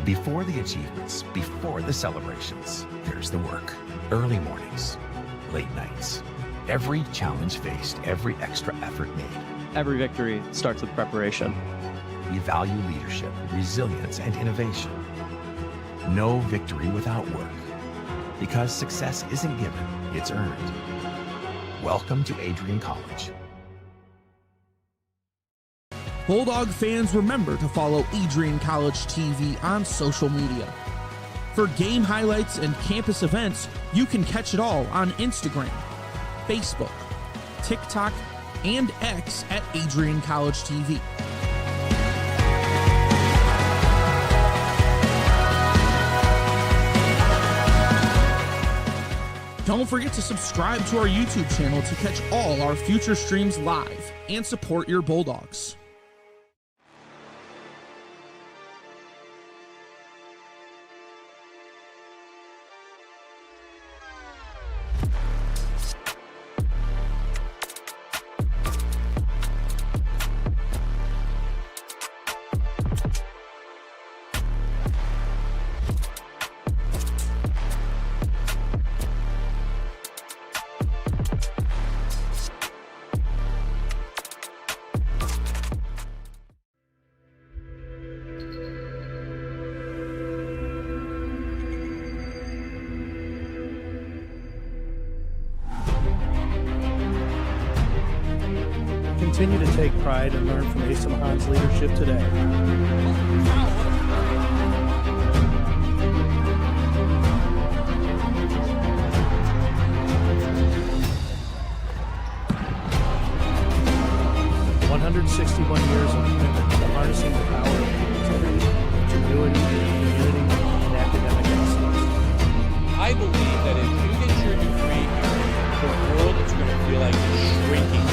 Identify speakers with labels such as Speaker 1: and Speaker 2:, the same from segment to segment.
Speaker 1: Before the achievements, before the celebrations, there's the work. Early mornings, late nights. Every challenge faced, every extra effort made.
Speaker 2: Every victory starts with preparation.
Speaker 1: We value leadership, resilience, and innovation. No victory without work. Because success isn't given, it's earned. Welcome to Adrian College.
Speaker 3: Bulldog fans, remember to follow AdrianCollegeTV on social media. For game highlights and campus events, you can catch it all on Instagram, Facebook, TikTok, and X at AdrianCollegeTV. Don't forget to subscribe to our YouTube channel to catch all our future streams live and support your Bulldogs.
Speaker 4: Continue to take pride and learn from Asa Mahan's leadership today. "161 years of commitment to harnessing the power of creativity, ingenuity, community, and academic excellence."
Speaker 5: I believe that if you get your degree here, the world is going to feel like it's shrinking.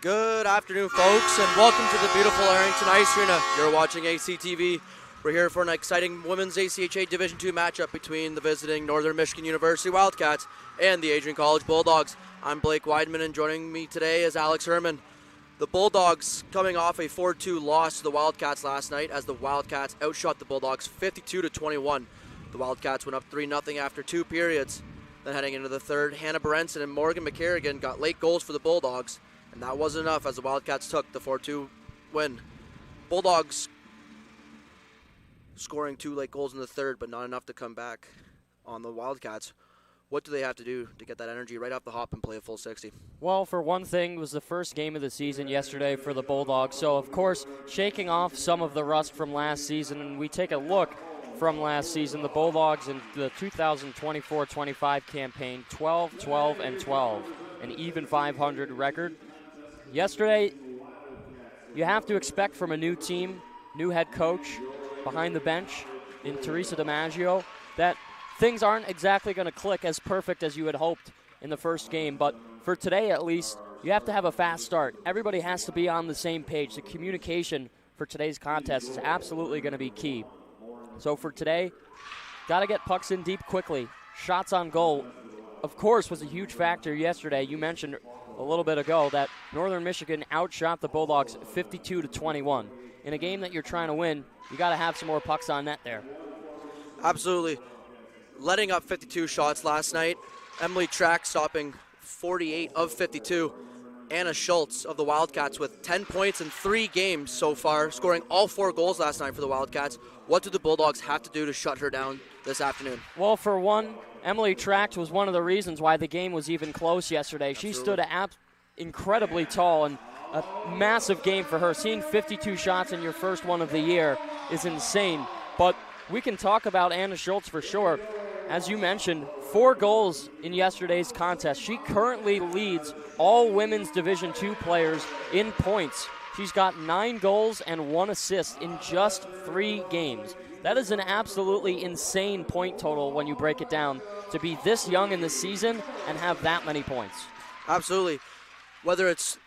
Speaker 6: Good afternoon, folks, and welcome to the beautiful Arrington Ice Arena. You're watching ACTV. We're here for an exciting women's ACHA Division II matchup between the visiting Northern Michigan University Wildcats and the Adrian College Bulldogs. I'm Blake Weidman, and joining me today is Alex Herman. The Bulldogs coming off a 4-2 loss to the Wildcats last night as the Wildcats outshot the Bulldogs 52-21. The Wildcats went up 3-0 after 2 periods. Then heading into the third, Hannah Berenson and Morgan McCarrigan got late goals for the Bulldogs. And that wasn't enough as the Wildcats took the 4-2 win. Bulldogs scoring 2 late goals in the third, but not enough to come back on the Wildcats. What do they have to do to get that energy right off the hop and play a full 60?
Speaker 7: Well, for one thing, it was the first game of the season yesterday for the Bulldogs. So, of course, shaking off some of the rust from last season. And we take a look from last season. The Bulldogs in the 2024-25 campaign, 12-12-12, an even 500 record. Yesterday, you have to expect from a new team, new head coach behind the bench in Teresa DiMaggio, that things aren't exactly going to click as perfect as you had hoped in the first game. But for today, at least, you have to have a fast start. Everybody has to be on the same page. The communication for today's contest is absolutely going to be key. So for today, got to get pucks in deep quickly. Shots on goal, of course, was a huge factor yesterday. You mentioned a little bit ago that Northern Michigan outshot the Bulldogs 52-21. In a game that you're trying to win, you got to have some more pucks on net there.
Speaker 6: Absolutely. Letting up 52 shots last night. Emily Track stopping 48 of 52. Anna Schultz of the Wildcats with 10 points in 3 games so far, scoring all 4 goals last night for the Wildcats. What do the Bulldogs have to do to shut her down this afternoon?
Speaker 7: Well, for one, Emily Tract was one of the reasons why the game was even close yesterday. She stood incredibly tall, and a massive game for her. Seeing 52 shots in your first one of the year is insane. But we can talk about Anna Schultz for sure. As you mentioned, 4 goals in yesterday's contest. She currently leads all women's Division II players in points. She's got 9 goals and 1 assist in just 3 games. That is an absolutely insane point total when you break it down, to be this young in the season and have that many points.
Speaker 6: Absolutely. Whether it's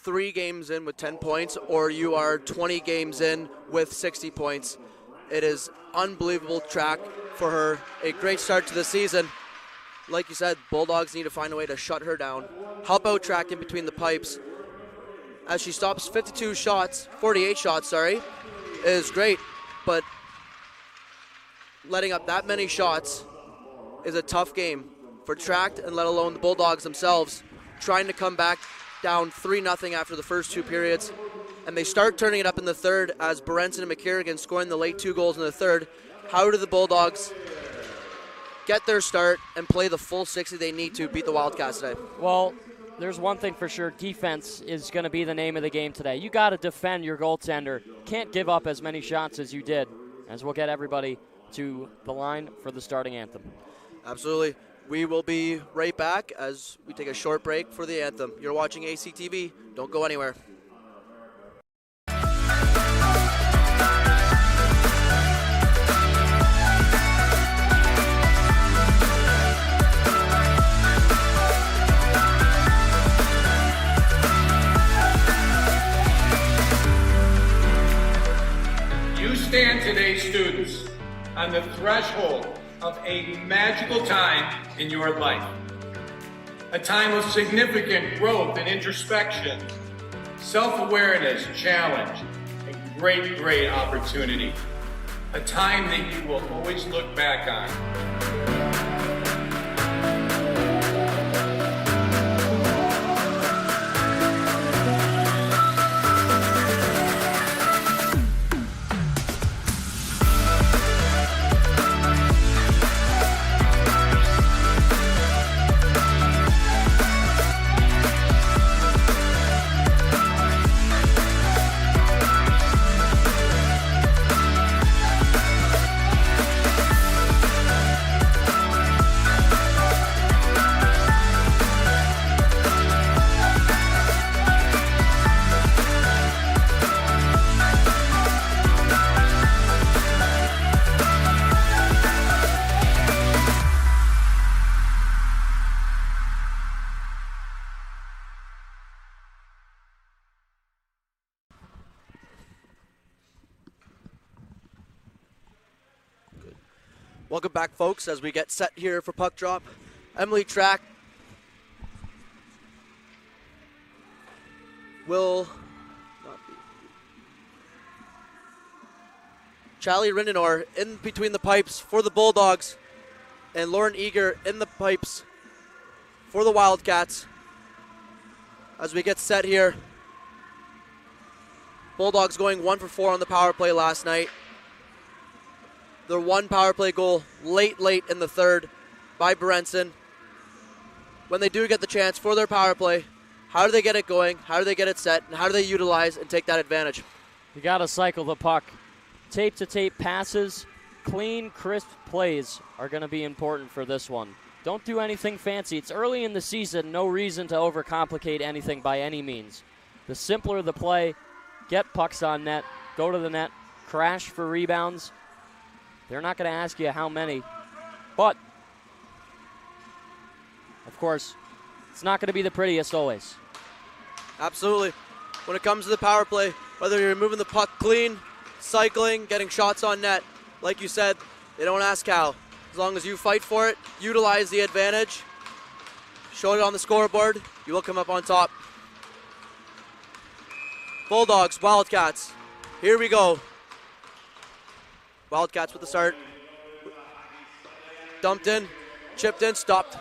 Speaker 6: 3 games in with 10 points or you are 20 games in with 60 points. It is unbelievable track for her. A great start to the season. Like you said, Bulldogs need to find a way to shut her down. Help out track in between the pipes. As she stops 48 shots, is great, but letting up that many shots is a tough game for track, and let alone the Bulldogs themselves, trying to come back down 3-0 after the first 2 periods. And they start turning it up in the third as Berenson and McKierrigan scoring the late 2 goals in the third. How do the Bulldogs get their start and play the full 60 they need to beat the Wildcats today?
Speaker 7: Well, there's one thing for sure. Defense is going to be the name of the game today. You got to defend your goaltender. Can't give up as many shots as you did, as we'll get everybody to the line for the starting anthem.
Speaker 6: Absolutely. We will be right back as we take a short break for the anthem. You're watching ACTV. Don't go anywhere.
Speaker 8: You stand today, students, on the threshold of a magical time in your life. A time of significant growth and introspection, self-awareness, challenge, and great opportunity. A time that you will always look back on.
Speaker 6: Welcome back, folks, as we get set here for puck drop. Emily Track will not be. Charlie Rindenor in between the pipes for the Bulldogs, and Lauren Eager in the pipes for the Wildcats. As we get set here, Bulldogs going 1 for 4 on the power play last night. Their 1 power play goal late in the third by Berenson. When they do get the chance for their power play, how do they get it going? How do they get it set? And how do they utilize and take that advantage?
Speaker 7: You got to cycle the puck. Tape-to-tape passes, clean, crisp plays are going to be important for this one. Don't do anything fancy. It's early in the season, no reason to overcomplicate anything by any means. The simpler the play, get pucks on net, go to the net, crash for rebounds. They're not going to ask you how many, but, of course, it's not going to be the prettiest always.
Speaker 6: Absolutely. When it comes to the power play, whether you're moving the puck clean, cycling, getting shots on net, like you said, they don't ask how. As long as you fight for it, utilize the advantage, show it on the scoreboard, you will come up on top. Bulldogs, Wildcats, here we go. Wildcats with the start. Dumped in, chipped in, stopped.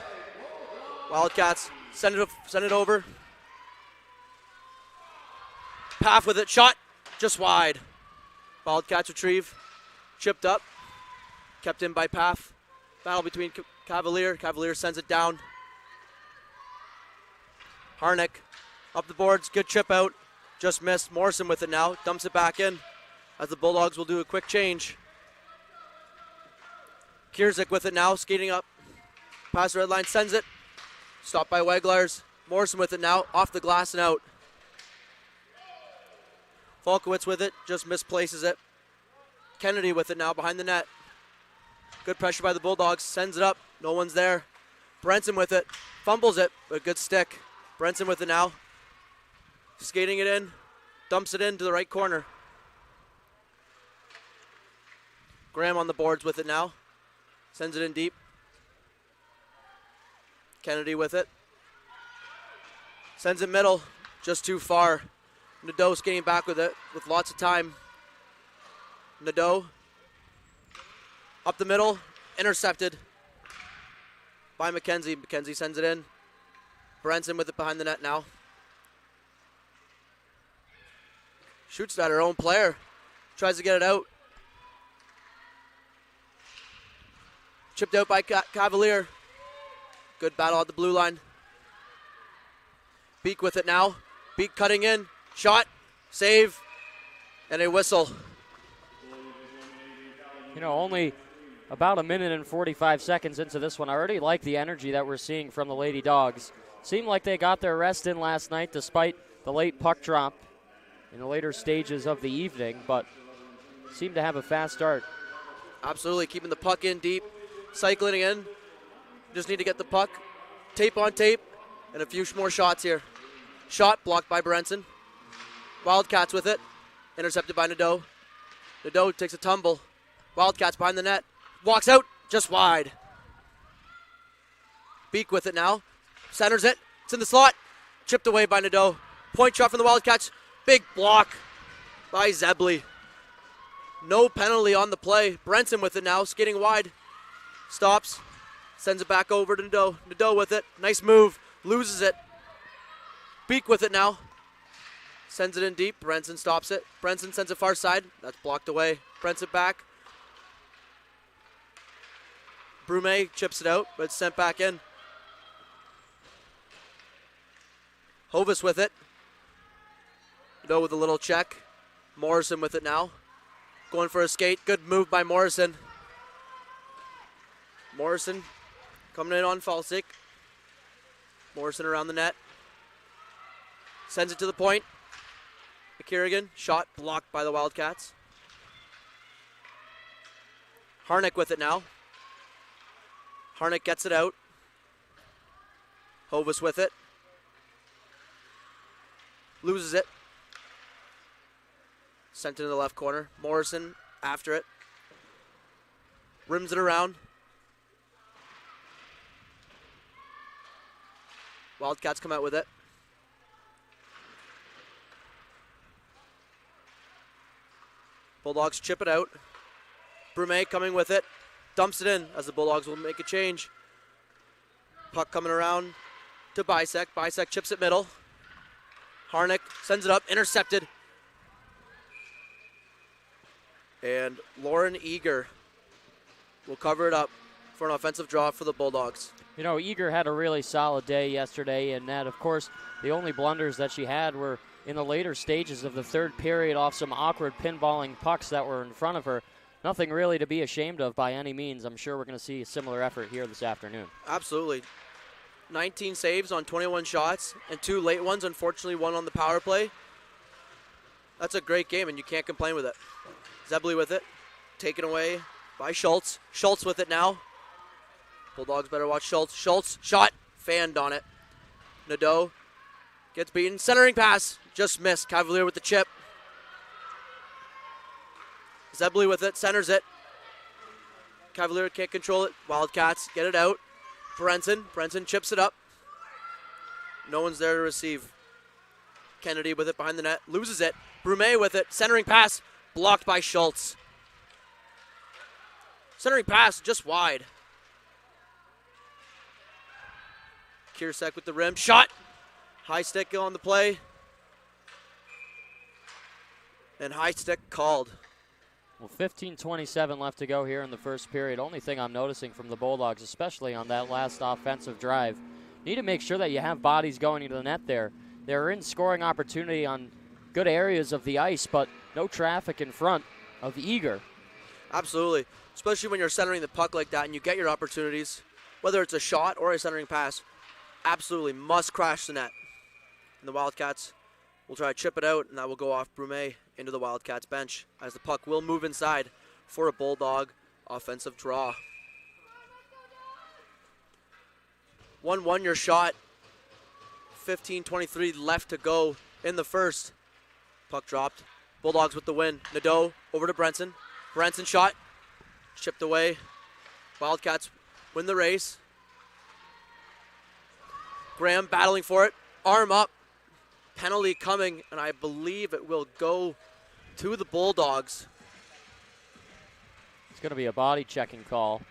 Speaker 6: Wildcats send it over. Paff with it, shot, just wide. Wildcats retrieve, chipped up, kept in by Paff. Battle between Cavalier. Cavalier sends it down. Harnick up the boards, good chip out, just missed. Morrison with it now, dumps it back in as the Bulldogs will do a quick change. Kierzik with it now, skating up. Past the red line, sends it. Stopped by Weglars. Morrison with it now, off the glass and out. Falkowitz with it, just misplaces it. Kennedy with it now, behind the net. Good pressure by the Bulldogs, sends it up, no one's there. Brenson with it, fumbles it, but good stick. Brenson with it now. skating it in, dumps it into the right corner. Graham on the boards with it now. Sends it in deep. Kennedy with it. Sends it middle, just too far. Nadeau skating back with it with lots of time. Nadeau up the middle, intercepted by McKenzie. McKenzie sends it in. Brenson with it behind the net now. Shoots at her own player. Tries to get it out. Chipped out by Cavalier. Good battle at the blue line. Beak with it now. Beak cutting in. Shot. Save. And a whistle.
Speaker 7: You know, only about a minute and 45 seconds into this one. I already like the energy that we're seeing from the Lady Dogs. Seemed like they got their rest in last night despite the late puck drop in the later stages of the evening, but seemed to have a fast start.
Speaker 6: Absolutely, keeping the puck in deep, cycling in. Just need to get the puck. Tape on tape, and a few more shots here. Shot blocked by Brenson. Wildcats with it. Intercepted by Nadeau. Nadeau takes a tumble. Wildcats behind the net. Walks out, just wide. Beak with it now. Centers it. It's in the slot. Chipped away by Nadeau. Point shot from the Wildcats. Big block by Zebley. No penalty on the play. Brenson with it now, skating wide. Stops. Sends it back over to Nadeau. Nadeau with it. Nice move. Loses it. Beak with it now. Sends it in deep. Brenson stops it. Brenson sends it far side. That's blocked away. Brenson back. Brume chips it out, but it's sent back in. Hovis with it. Nadeau with a little check. Morrison with it now. Going for a skate. Good move by Morrison. Morrison coming in on Falsick. Morrison around the net. Sends it to the point. Kerrigan. Shot blocked by the Wildcats. Harnick with it now. Harnick gets it out. Hovis with it. Loses it. Sent it in the left corner. Morrison after it. Rims it around. Wildcats come out with it. Bulldogs chip it out. Brume coming with it. Dumps it in as the Bulldogs will make a change. Puck coming around to Bisek. Bisek chips it middle. Harnick sends it up. Intercepted. And Lauren Eager will cover it up for an offensive draw for the Bulldogs.
Speaker 7: You know, Eager had a really solid day yesterday, and that, of course, the only blunders that she had were in the later stages of the third period off some awkward pinballing pucks that were in front of her. Nothing really to be ashamed of by any means. I'm sure we're going to see a similar effort here this afternoon.
Speaker 6: Absolutely. 19 saves on 21 shots and 2 late ones, unfortunately 1 on the power play. That's a great game, and you can't complain with it. Zebley with it. Taken away by Schultz. Schultz with it now. Bulldogs better watch Schultz. Schultz, shot, fanned on it. Nadeau gets beaten. Centering pass, just missed. Cavalier with the chip. Zebley with it, centers it. Cavalier can't control it. Wildcats get it out. Brenson chips it up. No one's there to receive. Kennedy with it behind the net, loses it. Brume with it, centering pass, blocked by Schultz. Centering pass, just wide. Kiersek with the rim, shot. High stick on the play. And high stick called.
Speaker 7: Well, 15:27 left to go here in the first period. Only thing I'm noticing from the Bulldogs, especially on that last offensive drive, need to make sure that you have bodies going into the net there. They're in scoring opportunity on good areas of the ice, but no traffic in front of Eager.
Speaker 6: Absolutely, especially when you're centering the puck like that and you get your opportunities, whether it's a shot or a centering pass, absolutely must crash the net. And the Wildcats will try to chip it out, and that will go off Brume into the Wildcats bench as the puck will move inside for a Bulldog offensive draw. 1-1 your shot. 15:23 left to go in the first. Puck dropped. Bulldogs with the win. Nadeau over to Brenson. Brenson shot. Chipped away. Wildcats win the race. Graham battling for it. Arm up. Penalty coming, and I believe it will go to the Bulldogs.
Speaker 7: It's going to be a body checking call.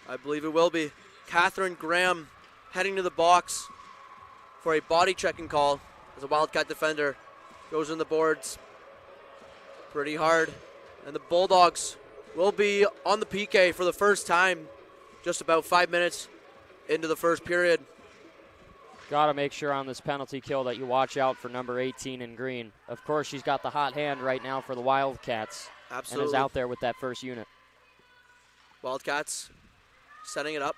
Speaker 6: I believe it will be. Catherine Graham heading to the box for a body checking call as a Wildcat defender goes in the boards pretty hard. And the Bulldogs will be on the PK for the first time just about 5 minutes into the first period.
Speaker 7: Got to make sure on this penalty kill that you watch out for number 18 in green. Of course, she's got the hot hand right now for the Wildcats.
Speaker 6: Absolutely.
Speaker 7: And is out there with that first unit.
Speaker 6: Wildcats setting it up.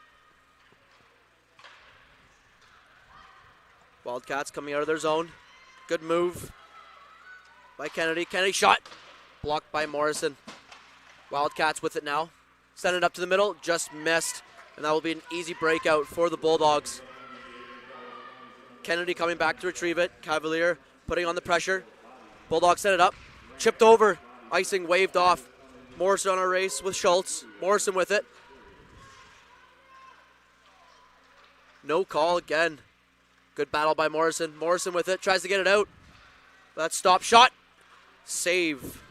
Speaker 6: Wildcats coming out of their zone. Good move by Kennedy. Kennedy shot. Blocked by Morrison. Wildcats with it now. Send it up to the middle. Just missed. And that will be an easy breakout for the Bulldogs. Kennedy coming back to retrieve it. Cavalier putting on the pressure. Bulldogs set it up. Chipped over. Icing waved off. Morrison on a race with Schultz. Morrison with it. No call again. Good battle by Morrison. Morrison with it. Tries to get it out. That stop shot. Save.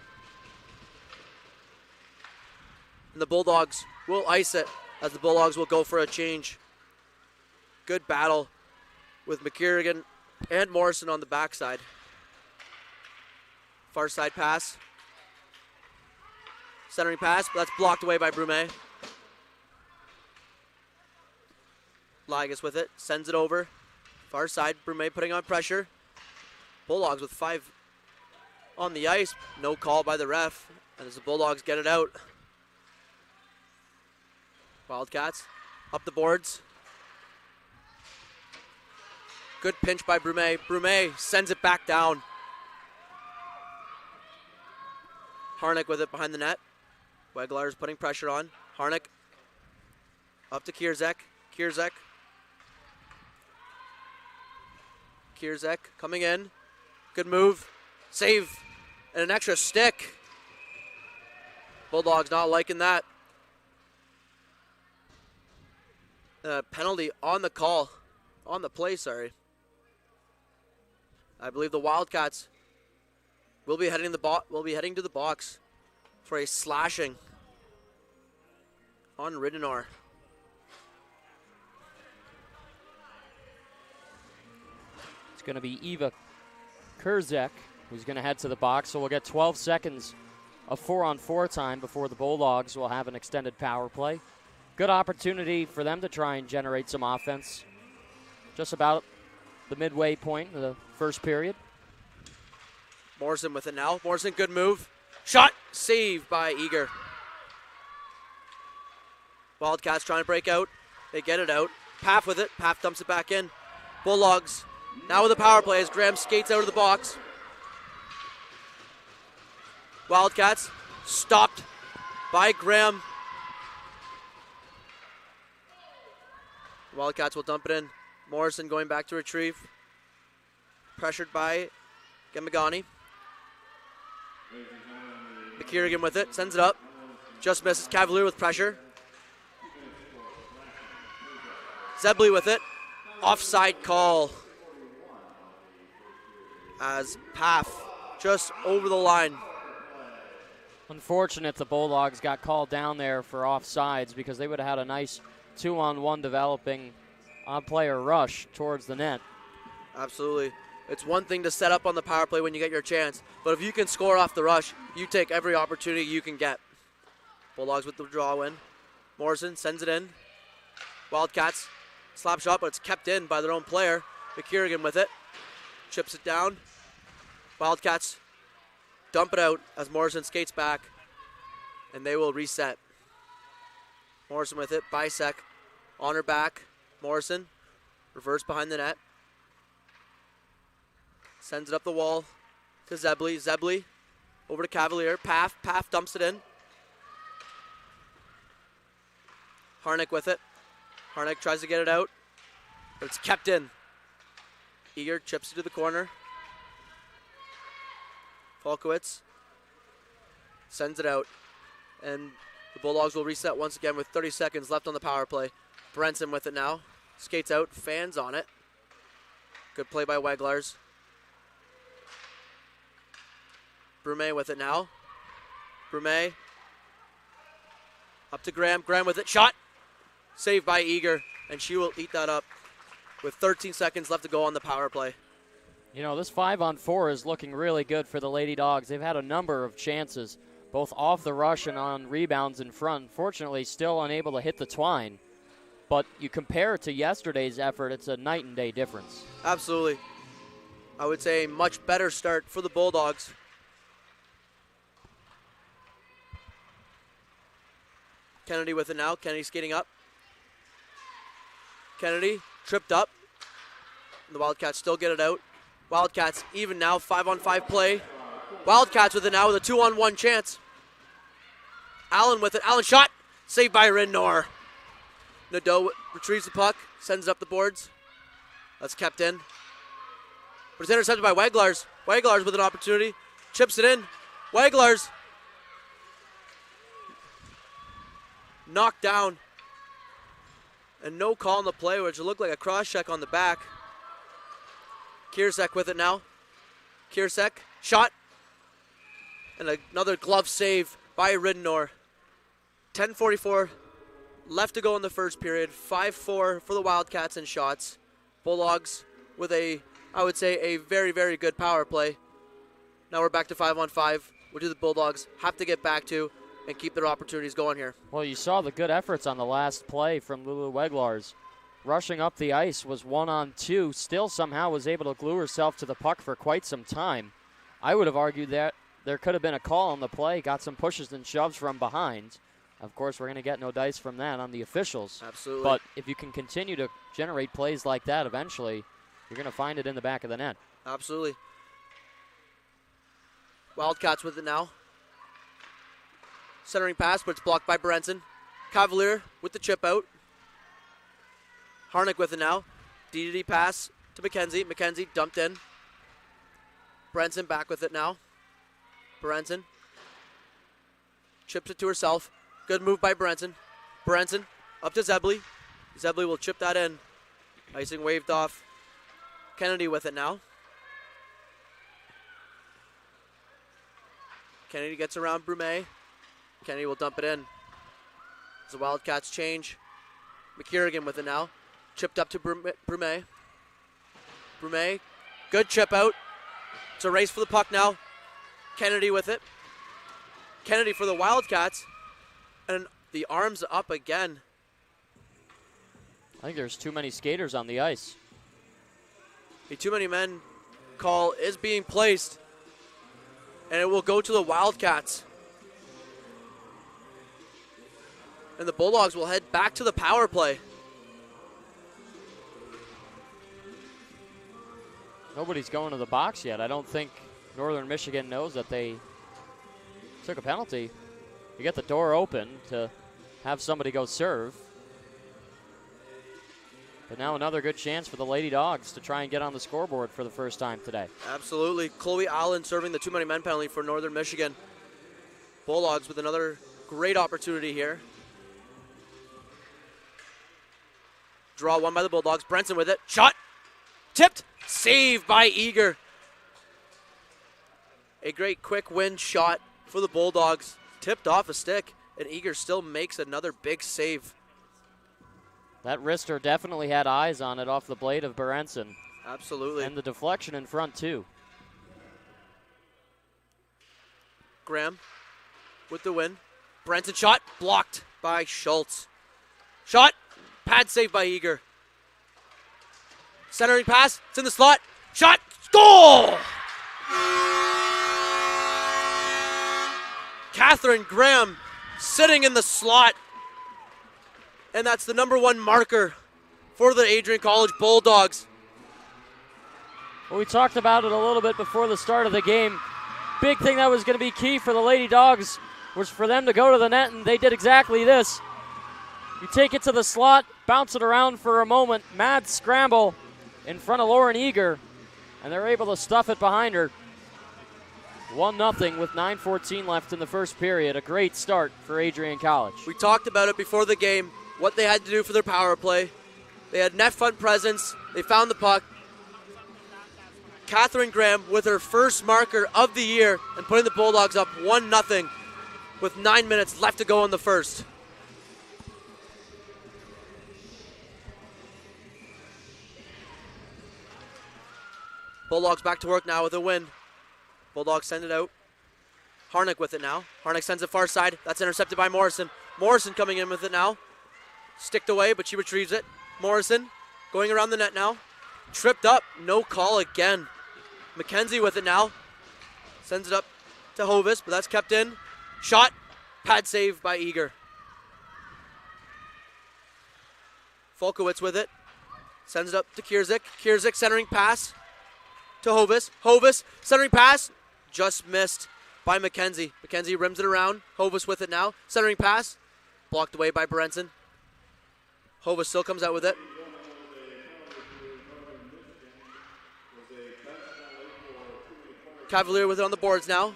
Speaker 6: And the Bulldogs will ice it as the Bulldogs will go for a change. Good battle with McKierrigan and Morrison on the backside. Far side pass. Centering pass, but that's blocked away by Brumet. Ligas with it. Sends it over. Far side, Brumet putting on pressure. Bulldogs with 5 on the ice. No call by the ref. And as the Bulldogs get it out. Wildcats up the boards. Good pinch by Brumet. Brumet sends it back down. Harnick with it behind the net. Weglar is putting pressure on. Harnick up to Kierzek. Kierzek coming in. Good move. Save. And an extra stick. Bulldogs not liking that. Penalty on the call. On the play, sorry. I believe the Wildcats will be heading to the box for a slashing on Ridenour.
Speaker 7: It's going to be Eva Kurzek who's going to head to the box. So we'll get 12 seconds of 4-on-4 time before the Bulldogs will have an extended power play. Good opportunity for them to try and generate some offense. Just about the midway point of the first period.
Speaker 6: Morrison with it now. Morrison, good move. Shot, saved by Eager. Wildcats trying to break out. They get it out. Paff with it. Paff dumps it back in. Bulldogs now with a power play as Graham skates out of the box. Wildcats stopped by Graham. Wildcats will dump it in. Morrison going back to retrieve. Pressured by Gamagani. McKierrigan with it. Sends it up. Just misses. Cavalier with pressure. Zebley with it. Offside call. As Paff just over the line.
Speaker 7: Unfortunate the Bulldogs got called down there for offsides because they would have had a nice 2-on-1 developing on-player rush towards the net.
Speaker 6: Absolutely. It's one thing to set up on the power play when you get your chance, but if you can score off the rush, you take every opportunity you can get. Bulldogs with the draw win. Morrison sends it in. Wildcats slap shot, but it's kept in by their own player. McKierrigan with it. Chips it down. Wildcats dump it out as Morrison skates back, and they will reset. Morrison with it. Bisek on her back. Morrison reverse behind the net. Sends it up the wall to Zebley. Zebley over to Cavalier. Paff. Paff dumps it in. Harnick with it. Harnick tries to get it out, but it's kept in. Eager chips it to the corner. Falkowitz sends it out. And the Bulldogs will reset once again with 30 seconds left on the power play. Brenson with it now. Skates out, fans on it. Good play by Weglars. Brumet with it now. Brumet. Up to Graham. Graham with it. Shot. Saved by Eager. And she will eat that up with 13 seconds left to go on the power play.
Speaker 7: You know, this 5-on-4 is looking really good for the Lady Dogs. They've had a number of chances, both off the rush and on rebounds in front. Fortunately, still unable to hit the twine. But you compare it to yesterday's effort, it's a night and day difference.
Speaker 6: Absolutely. I would say a much better start for the Bulldogs. Kennedy with it now. Kennedy skating up. Kennedy tripped up. The Wildcats still get it out. Wildcats even now, 5-on-5 play. Wildcats with it now with a 2-on-1 chance. Allen with it. Allen shot. Saved by Ridnor. Nadeau retrieves the puck, sends it up the boards. That's kept in. But it's intercepted by Weglars. Weglars with an opportunity. Chips it in. Weglars. Knocked down. And no call on the play, which looked like a cross check on the back. Kiersek with it now. Kiersek. Shot. And another glove save by Ridnor. 10:44 left to go in the first period. 5-4 for the Wildcats in shots. Bulldogs with I would say, a very, very good power play. Now we're back to 5-on-5. What do the Bulldogs have to get back to and keep their opportunities going here?
Speaker 7: Well, you saw the good efforts on the last play from Lulu Weglars. Rushing up the ice was 1-on-2. Still somehow was able to glue herself to the puck for quite some time. I would have argued that there could have been a call on the play. Got some pushes and shoves from behind. Of course, we're going to get no dice from that on the officials.
Speaker 6: Absolutely.
Speaker 7: But if you can continue to generate plays like that, eventually you're going to find it in the back of the net.
Speaker 6: Absolutely. Wildcats with it now. Centering pass, but it's blocked by Brenson. Cavalier with the chip out. Harnick with it now. DDD pass to McKenzie. McKenzie dumped in. Brenson back with it now. Brenson chips it to herself. Good move by Brenson. Brenson up to Zebley. Zebley will chip that in. Icing waved off. Kennedy with it now. Kennedy gets around Brumet. Kennedy will dump it in. As the Wildcats change. McKierrigan with it now. Chipped up to Brumet. Brumet, good chip out. It's a race for the puck now. Kennedy with it. Kennedy for the Wildcats. And the arms up again.
Speaker 7: I think there's too many skaters on the ice.
Speaker 6: A too many men call is being placed. And it will go to the Wildcats. And the Bulldogs will head back to the power play.
Speaker 7: Nobody's going to the box yet. I don't think Northern Michigan knows that they took a penalty. You get the door open to have somebody go serve. But now another good chance for the Lady Dogs to try and get on the scoreboard for the first time today.
Speaker 6: Absolutely. Chloe Allen serving the too many men penalty for Northern Michigan. Bulldogs with another great opportunity here. Draw one by the Bulldogs. Brenson with it. Shot. Tipped. Saved by Eager. A great quick win shot for the Bulldogs. Tipped off a stick, and Eager still makes another big save.
Speaker 7: That wrister definitely had eyes on it off the blade of Berenson.
Speaker 6: Absolutely.
Speaker 7: And the deflection in front, too.
Speaker 6: Graham with the win. Brenson shot. Blocked by Schultz. Shot. Pad save by Eager. Centering pass. It's in the slot. Shot. Goal! Catherine Graham sitting in the slot. And that's the #1 marker for the Adrian College Bulldogs.
Speaker 7: Well, we talked about it a little bit before the start of the game. Big thing that was going to be key for the Lady Dogs was for them to go to the net, and they did exactly this. You take it to the slot, bounce it around for a moment, mad scramble, in front of Lauren Eager, and they're able to stuff it behind her. 1-0 with 9:14 left in the first period. A great start for Adrian College.
Speaker 6: We talked about it before the game, what they had to do for their power play. They had net front presence. They found the puck. Catherine Graham with her first marker of the year and putting the Bulldogs up 1-0 with 9 minutes left to go in the first. Bulldogs back to work now with a win. Bulldogs send it out. Harnick with it now. Harnick sends it far side. That's intercepted by Morrison. Morrison coming in with it now. Sticked away, but she retrieves it. Morrison going around the net now. Tripped up. No call again. McKenzie with it now. Sends it up to Hovis, but that's kept in. Shot. Pad save by Eager. Folkowitz with it. Sends it up to Kierzik. Kierzik centering pass to Hovis. Hovis centering pass. Just missed by McKenzie. McKenzie rims it around. Hovis with it now. Centering pass. Blocked away by Berenson. Hovis still comes out with it. Cavalier with it on the boards now.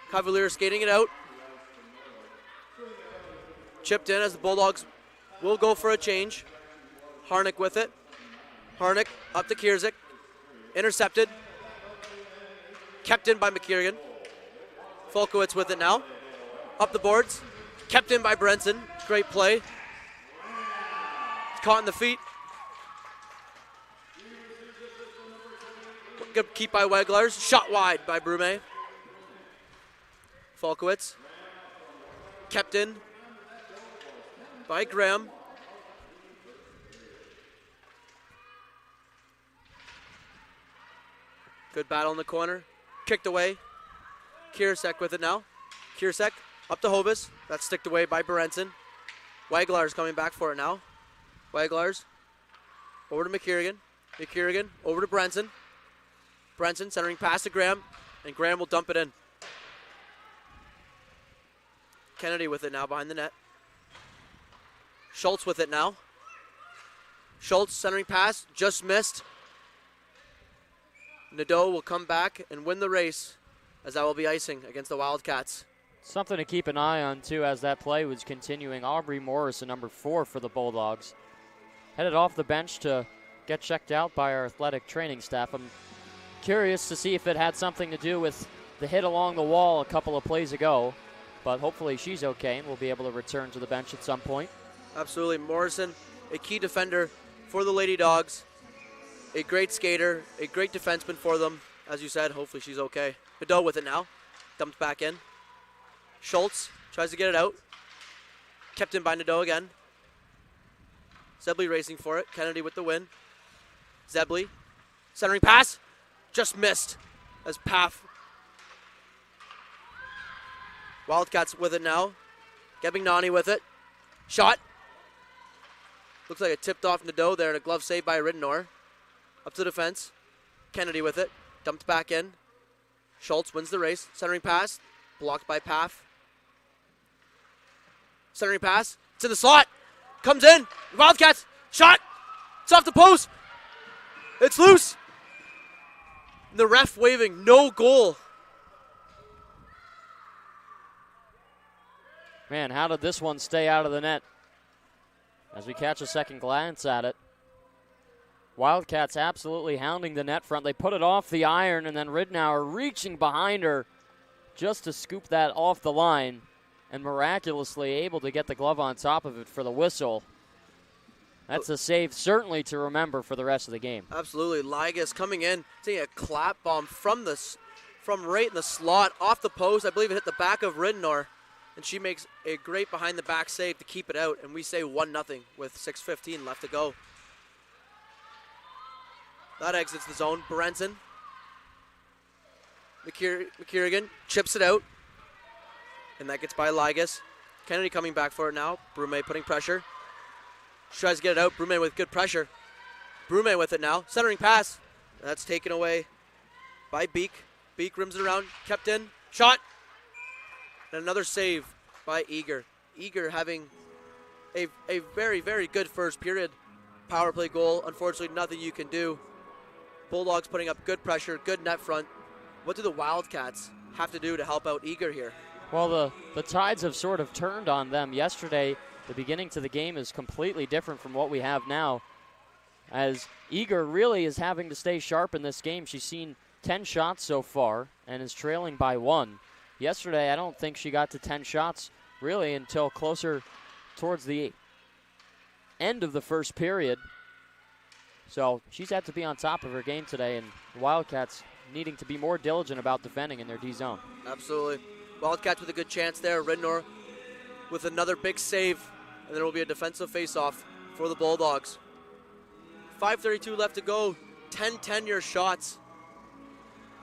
Speaker 6: Cavalier skating it out. Chipped in as the Bulldogs will go for a change. Harnick with it. Harnick up to Kierzik. Intercepted. Kept in by McKiergan. Folkowitz with it now. Up the boards. Kept in by Brenson. Great play. It's caught in the feet. Good keep by Weglars. Shot wide by Brume. Folkowitz. Kept in by Graham. Good battle in the corner. Kicked away. Kiersek with it now. Kiersek up to Hovis. That's sticked away by Berenson. Weglars coming back for it now. Weglars over to McKiergan. McKiergan over to Brenson. Brenson centering pass to Graham, and Graham will dump it in. Kennedy with it now behind the net. Schultz with it now. Schultz centering pass, just missed. Nadeau will come back and win the race, as that will be icing against the Wildcats.
Speaker 7: Something to keep an eye on, too, as that play was continuing. Aubrey Morrison, number 4 for the Bulldogs, headed off the bench to get checked out by our athletic training staff. I'm curious to see if it had something to do with the hit along the wall a couple of plays ago, but hopefully she's okay and will be able to return to the bench at some point.
Speaker 6: Absolutely. Morrison, a key defender for the Lady Dogs, a great skater, a great defenseman for them. As you said, hopefully she's okay. Nadeau with it now. Dumped back in. Schultz tries to get it out. Kept in by Nadeau again. Zebley racing for it. Kennedy with the win. Zebley. Centering pass. Just missed as Paff. Wildcats with it now. Gebignani with it. Shot. Looks like it tipped off Nadeau there and a glove save by Ridenour. Up to the defense. Kennedy with it. Dumped back in. Schultz wins the race. Centering pass. Blocked by Paff. Centering pass. It's in the slot. Comes in. Wildcats. Shot. It's off the post. It's loose. The ref waving no goal.
Speaker 7: Man, how did this one stay out of the net? As we catch a second glance at it. Wildcats absolutely hounding the net front. They put it off the iron, and then Ridenour reaching behind her just to scoop that off the line, and miraculously able to get the glove on top of it for the whistle. That's a save certainly to remember for the rest of the game.
Speaker 6: Absolutely. Ligas coming in, taking a clap bomb from right in the slot, off the post. I believe it hit the back of Ridenour, and she makes a great behind-the-back save to keep it out, and we say 1-0 with 6:15 left to go. That exits the zone. Berenson. McKiergan chips it out, and that gets by Ligas. Kennedy coming back for it now. Brume putting pressure. She tries to get it out. Brume with good pressure. Brume with it now. Centering pass. That's taken away by Beek. Beek rims it around. Kept in. Shot. And another save by Eager. Eager having a very, very good first period power play goal. Unfortunately, nothing you can do Bulldogs putting up good pressure, good net front. What do the Wildcats have to do to help out Eager here?
Speaker 7: Well, the tides have sort of turned on them. Yesterday, the beginning to the game is completely different from what we have now, as Eager really is having to stay sharp in this game. She's seen 10 shots so far and is trailing by 1. Yesterday, I don't think she got to 10 shots really until closer towards the end of the first period. So she's had to be on top of her game today, and the Wildcats needing to be more diligent about defending in their D zone.
Speaker 6: Absolutely. Wildcats with a good chance there. Ridnor with another big save, and there will be a defensive face-off for the Bulldogs. 5:32 left to go. 10 your shots.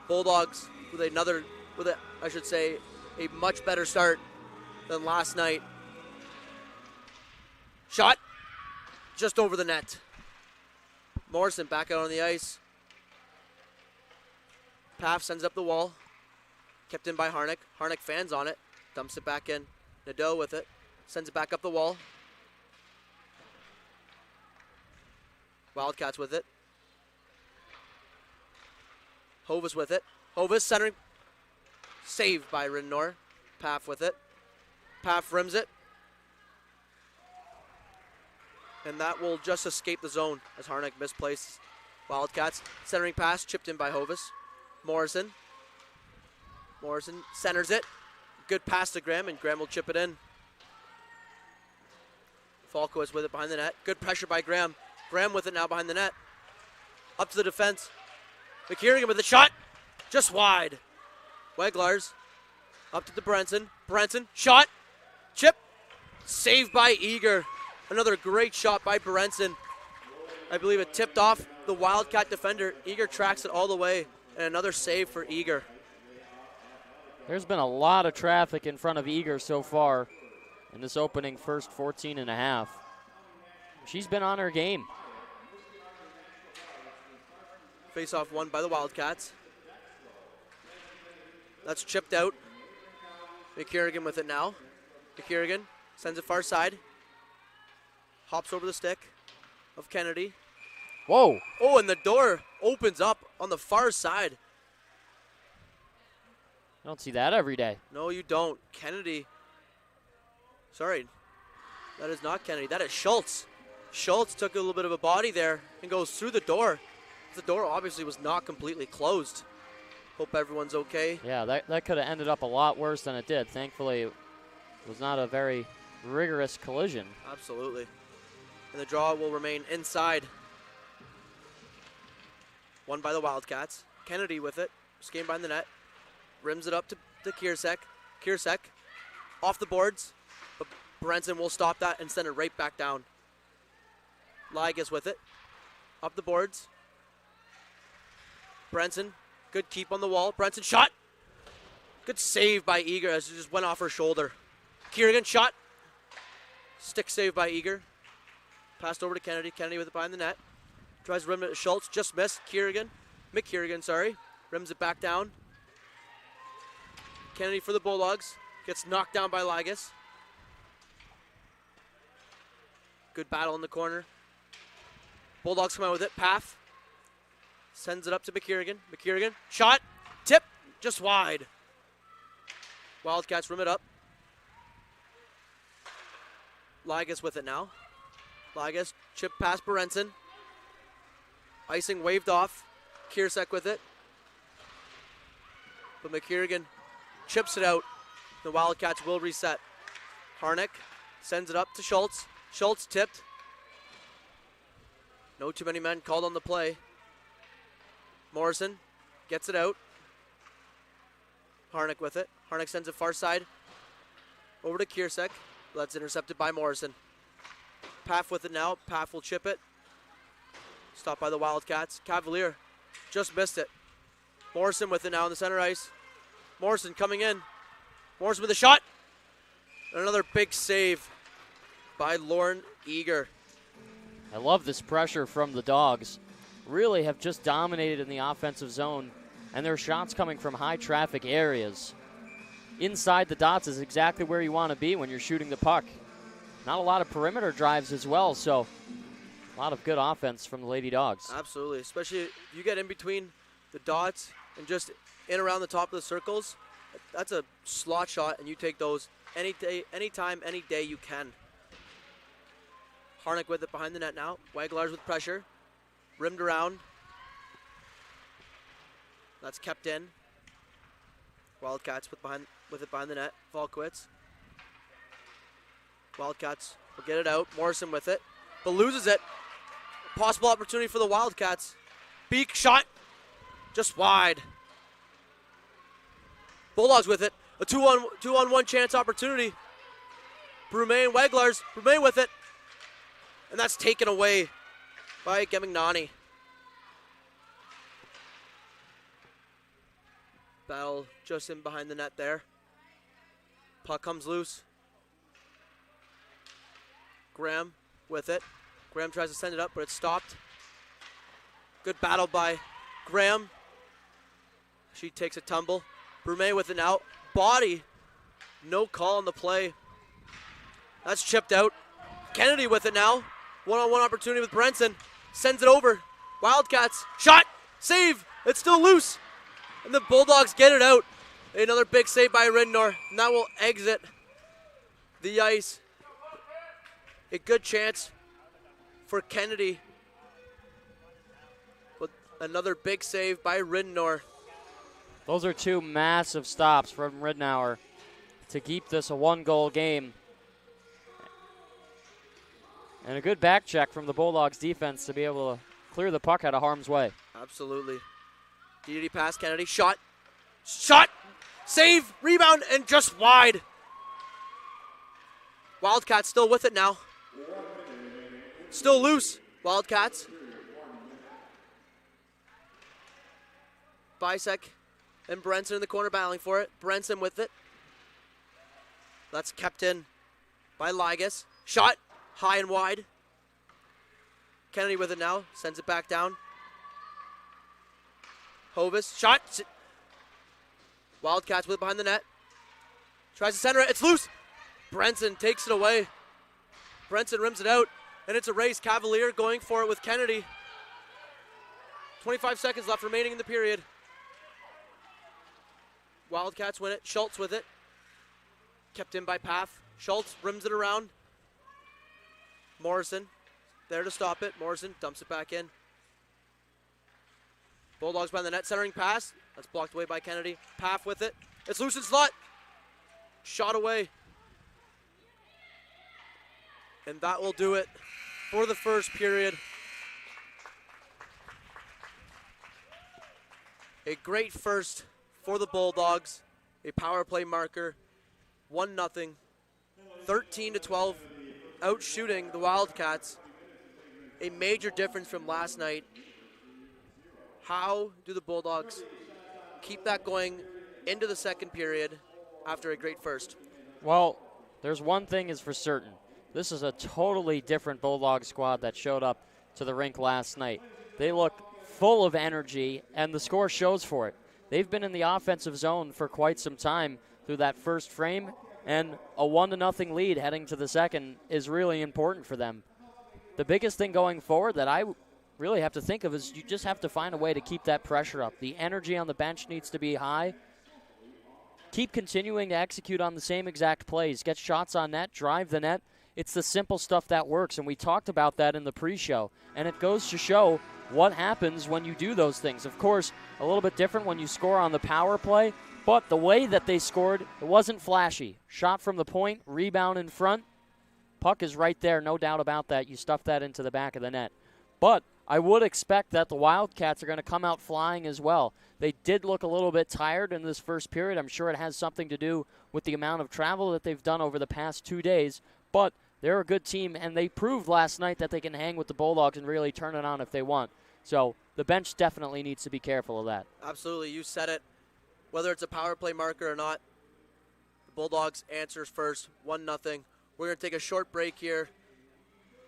Speaker 6: Bulldogs with a much better start than last night. Shot just over the net. Morrison back out on the ice. Paff sends up the wall. Kept in by Harnick. Harnick fans on it. Dumps it back in. Nadeau with it. Sends it back up the wall. Wildcats with it. Hovis with it. Hovis centering. Saved by Ridnor. Paff with it. Paff rims it. And that will just escape the zone as Harnick misplaced. Wildcats centering pass chipped in by Hovis. Morrison centers it. Good pass to Graham, and Graham will chip it in. Falco is with it behind the net. Good pressure by Graham. Graham with it now behind the net. Up to the defense. McKiernan with the shot. Just wide. Weglars up to the Brenson. Brenson, shot. Chip. Saved by Eager. Another great shot by Brenson. I believe it tipped off the Wildcat defender. Eager tracks it all the way. And another save for Eager.
Speaker 7: There's been a lot of traffic in front of Eager so far in this opening first 14 and a half. She's been on her game.
Speaker 6: Face-off won by the Wildcats. That's chipped out. McKiernan with it now. McKiernan sends it far side. Hops over the stick of Kennedy.
Speaker 7: Whoa.
Speaker 6: Oh, and the door opens up on the far side.
Speaker 7: I don't see that every day.
Speaker 6: No, you don't. Kennedy. Sorry. That is not Kennedy. That is Schultz. Schultz took a little bit of a body there and goes through the door. The door obviously was not completely closed. Hope everyone's okay.
Speaker 7: Yeah, that could have ended up a lot worse than it did. Thankfully, it was not a very rigorous collision.
Speaker 6: Absolutely. And the draw will remain inside. Won by the Wildcats. Kennedy with it. Skating behind the net. Rims it up to Kiersek. Kiersek off the boards. But Brenson will stop that and send it right back down. Ligas with it. Up the boards. Brenson. Good keep on the wall. Brenson shot. Good save by Eager as it just went off her shoulder. Kiernan shot. Stick save by Eager. Passed over to Kennedy. Kennedy with it behind the net. Tries to rim it to Schultz. Just missed. McKiernan, sorry. Rims it back down. Kennedy for the Bulldogs. Gets knocked down by Ligas. Good battle in the corner. Bulldogs come out with it. Paff. Sends it up to McKiernan. McKiernan. Shot. Tip. Just wide. Wildcats rim it up. Ligas with it now. Ligas. Chip past Berenson. Icing waved off. Kiersek with it. But McKiernan chips it out. The Wildcats will reset. Harnick sends it up to Schultz. Schultz tipped. No too many men called on the play. Morrison gets it out. Harnick with it. Harnick sends it far side. Over to Kiersek. That's intercepted by Morrison. Paff with it now. Paff will chip it. Stopped by the Wildcats. Cavalier just missed it. Morrison with it now in the center ice. Morrison coming in. Morrison with a shot. And another big save by Lauren Eager.
Speaker 7: I love this pressure from the Dogs. Really have just dominated in the offensive zone, and their shots coming from high traffic areas. Inside the dots is exactly where you want to be when you're shooting the puck. Not a lot of perimeter drives as well, so A lot of good offense from the Lady Dogs.
Speaker 6: Absolutely, especially if you get in between the dots and just in around the top of the circles. That's a slot shot, and you take those any day, anytime, any day you can. Harnick with it behind the net now. Waglars with pressure. Rimmed around. That's kept in. Wildcats with it behind the net. Volkowitz. Wildcats will get it out. Morrison with it, but loses it. Possible opportunity for the Wildcats. Beak shot. Just wide. Bulldogs with it. A two-on-one chance opportunity. Brume and Waglars. Brume with it. And that's taken away by Gemignani. Battle just in behind the net there. Puck comes loose. Graham with it. Graham tries to send it up, but it's stopped. Good battle by Graham. She takes a tumble. Brume with it now. Body. No call on the play. That's chipped out. Kennedy with it now. One-on-one opportunity with Brenson. Sends it over. Wildcats. Shot. Save. It's still loose. And the Bulldogs get it out. Another big save by Ridnor. And that will exit the ice. A good chance for Kennedy. But another big save by Ridnor.
Speaker 7: Those are two massive stops from Ridnour to keep this a one-goal game. And a good back check from the Bulldogs defense to be able to clear the puck out of harm's way.
Speaker 6: Absolutely. DD pass, Kennedy. Shot. Shot. Save. Rebound. And just wide. Wildcats still with it now. Still loose. Wildcats. Bisek and Brenson in the corner battling for it. Brenson with it. That's kept in by Ligas. Shot. High and wide. Kennedy with it now. Sends it back down. Hovis. Shot. Wildcats with it behind the net. Tries to center it. It's loose. Brenson takes it away. Brenson rims it out. And it's a race. Cavalier going for it with Kennedy. 25 seconds left remaining in the period. Wildcats win it. Schultz with it. Kept in by Path. Schultz rims it around. Morrison there to stop it. Morrison dumps it back in. Bulldogs behind the net. Centering pass. That's blocked away by Kennedy. Path with it. It's loose in slot. Shot away. And that will do it for the first period. A great first for the Bulldogs. A power play marker. 1-0. 13-12. Out shooting the Wildcats. A major difference from last night. How do the Bulldogs keep that going into the second period after a great first?
Speaker 7: Well, there's one thing is for certain. This is a totally different Bulldog squad that showed up to the rink last night. They look full of energy, and the score shows for it. They've been in the offensive zone for quite some time through that first frame, and a 1-0 lead heading to the second is really important for them. The biggest thing going forward that I really have to think of is you just have to find a way to keep that pressure up. The energy on the bench needs to be high. Keep continuing to execute on the same exact plays. Get shots on net, drive the net. It's the simple stuff that works, and we talked about that in the pre-show. And it goes to show what happens when you do those things. Of course, a little bit different when you score on the power play, but the way that they scored, it wasn't flashy. Shot from the point, rebound in front. Puck is right there, no doubt about that. You stuff that into the back of the net. But I would expect that the Wildcats are going to come out flying as well. They did look a little bit tired in this first period. I'm sure it has something to do with the amount of travel that they've done over the past 2 days. But they're a good team, and they proved last night that they can hang with the Bulldogs and really turn it on if they want. So the bench definitely needs to be careful of that.
Speaker 6: Absolutely. You said it. Whether it's a power play marker or not, the Bulldogs answers first, 1-0. We're going to take a short break here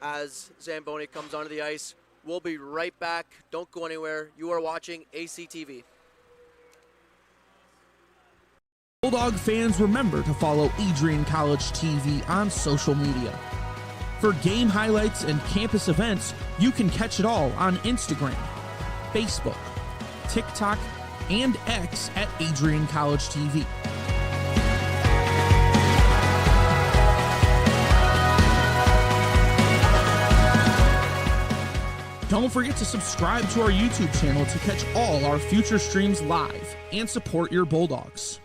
Speaker 6: as Zamboni comes onto the ice. We'll be right back. Don't go anywhere. You are watching ACTV.
Speaker 3: Bulldog fans, remember to follow Adrian College TV on social media. For game highlights and campus events, you can catch it all on Instagram, Facebook, TikTok, and X at AdrianCollegeTV. Don't forget to subscribe to our YouTube channel to catch all our future streams live and support your Bulldogs.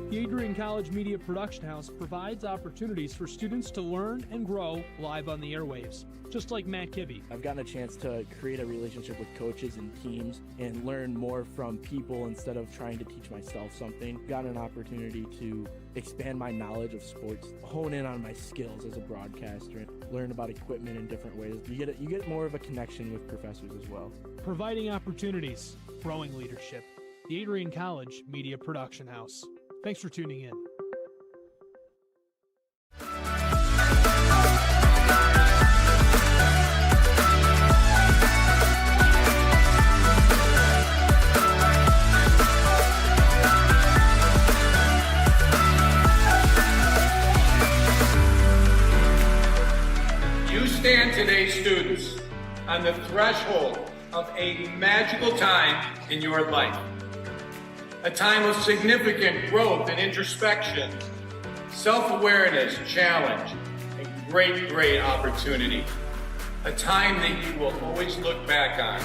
Speaker 9: The Adrian College Media Production House provides opportunities for students to learn and grow live on the airwaves, just like Matt Kibbe.
Speaker 10: I've gotten a chance to create a relationship with coaches and teams and learn more from people instead of trying to teach myself something. Got an opportunity to expand my knowledge of sports, hone in on my skills as a broadcaster, and learn about equipment in different ways. You get more of a connection with professors as well.
Speaker 9: Providing opportunities, growing leadership. The Adrian College Media Production House. Thanks for tuning in.
Speaker 8: You stand today, students, on the threshold of a magical time in your life. A time of significant growth and introspection, self-awareness, challenge, and great, great opportunity. A time that you will always look back on.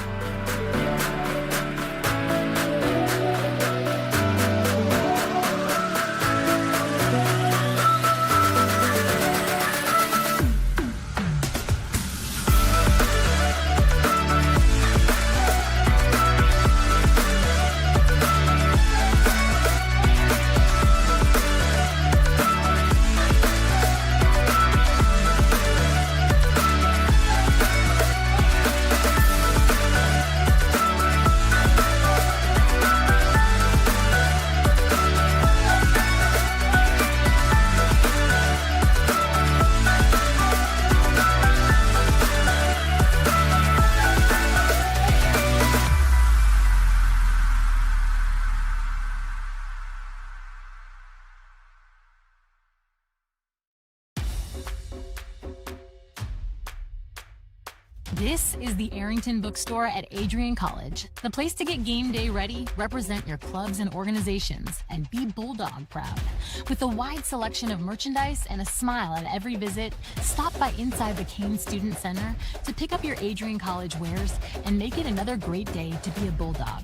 Speaker 11: This is the Arrington Bookstore at Adrian College, the place to get game day ready, represent your clubs and organizations, and be Bulldog proud. With a wide selection of merchandise and a smile at every visit, stop by inside the Kane Student Center to pick up your Adrian College wares and make it another great day to be a Bulldog.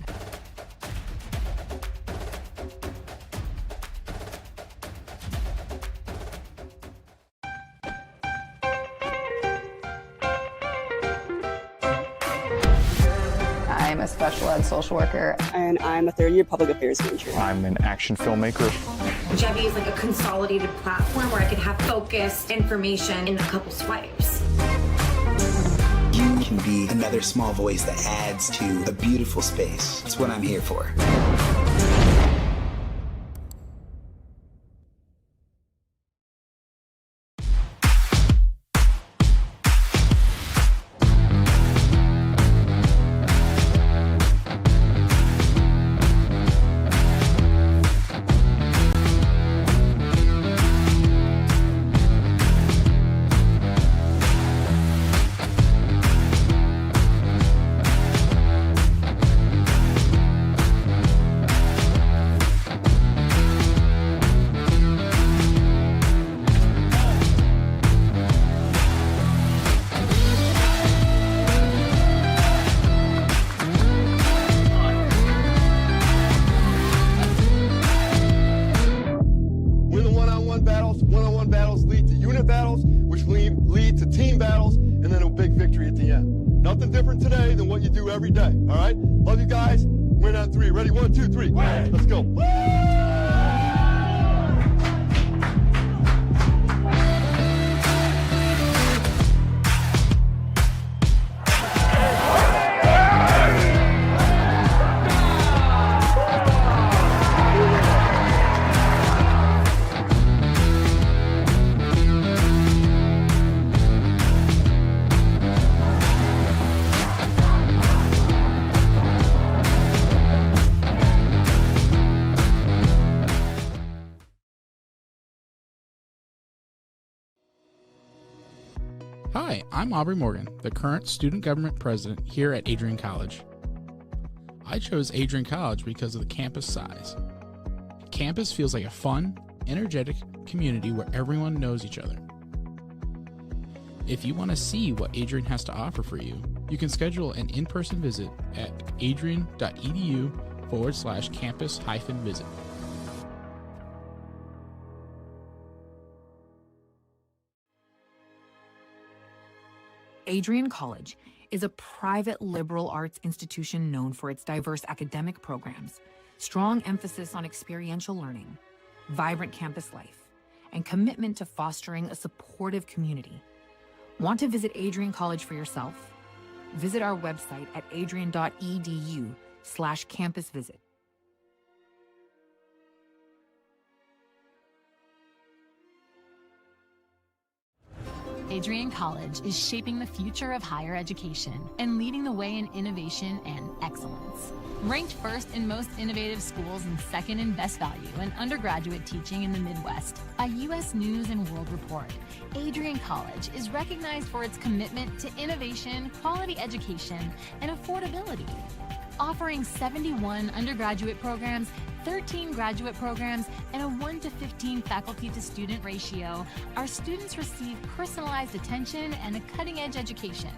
Speaker 12: I'm a special ed social worker. And I'm a third-year public affairs major.
Speaker 13: I'm an action filmmaker.
Speaker 14: Jevi is like a consolidated platform where I could have focused information in a couple swipes.
Speaker 15: You can be another small voice that adds to a beautiful space. That's what I'm here for.
Speaker 16: One-on-one battles lead to unit battles, which lead to team battles, and then a big victory at the end. Nothing different today than what you do every day, all right? Love you guys. Win on three. Ready? 1, 2, 3. Let's go.
Speaker 13: Hi, I'm Aubrey Morgan, the current student government president here at Adrian College. I chose Adrian College because of the campus size. Campus feels like a fun, energetic community where everyone knows each other. If you want to see what Adrian has to offer for you, you can schedule an in-person visit at adrian.edu/campus-visit.
Speaker 17: Adrian College is a private liberal arts institution known for its diverse academic programs, strong emphasis on experiential learning, vibrant campus life, and commitment to fostering a supportive community. Want to visit Adrian College for yourself? Visit our website at adrian.edu/campus-visit.
Speaker 11: Adrian College is shaping the future of higher education and leading the way in innovation and excellence. Ranked first in most innovative schools and second in best value in undergraduate teaching in the Midwest by U.S. News & World Report, Adrian College is recognized for its commitment to innovation, quality education, and affordability. Offering 71 undergraduate programs, 13 graduate programs, and a 1-to-15 faculty-to-student ratio, our students receive personalized attention and a cutting-edge education.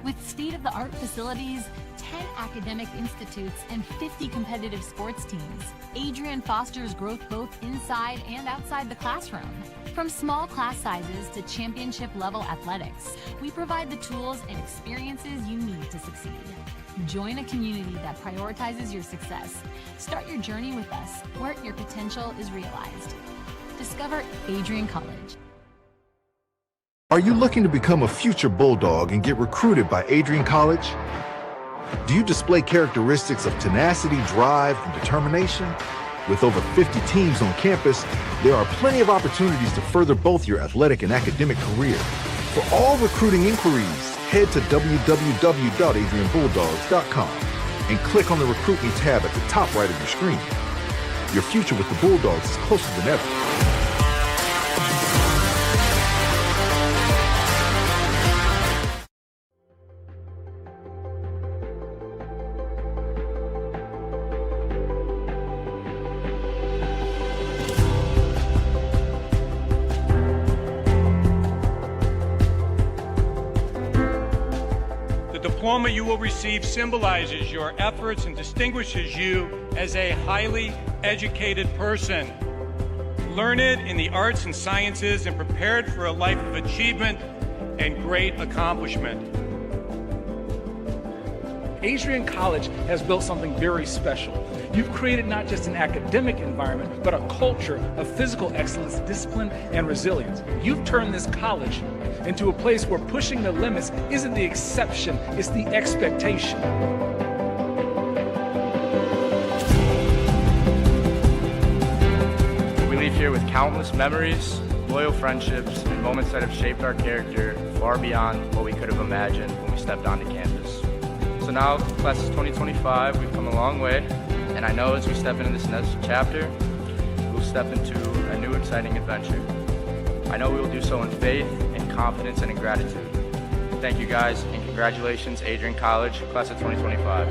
Speaker 11: With state-of-the-art facilities, 10 academic institutes, and 50 competitive sports teams, Adrian fosters growth both inside and outside the classroom. From small class sizes to championship-level athletics, we provide the tools and experiences you need to succeed. Join a community that prioritizes your success. Start your journey with us, where your potential is realized. Discover Adrian College.
Speaker 18: Are you looking to become a future Bulldog and get recruited by Adrian College? Do you display characteristics of tenacity, drive, and determination? With over 50 teams on campus, there are plenty of opportunities to further both your athletic and academic career. For all recruiting inquiries, head to www.adrianbulldogs.com and click on the Recruit Me tab at the top right of your screen. Your future with the Bulldogs is closer than ever.
Speaker 8: The diploma you will receive symbolizes your efforts and distinguishes you as a highly educated person, learned in the arts and sciences and prepared for a life of achievement and great accomplishment.
Speaker 19: Adrian College has built something very special. You've created not just an academic environment, but a culture of physical excellence, discipline, and resilience. You've turned this college into a place where pushing the limits isn't the exception, it's the expectation.
Speaker 20: We leave here with countless memories, loyal friendships, and moments that have shaped our character far beyond what we could have imagined when we stepped onto campus. So now, class of 2025, we've come a long way, and I know as we step into this next chapter, we'll step into a new exciting adventure. I know we will do so in faith, in confidence, and in gratitude. Thank you guys, and congratulations, Adrian College, class of 2025.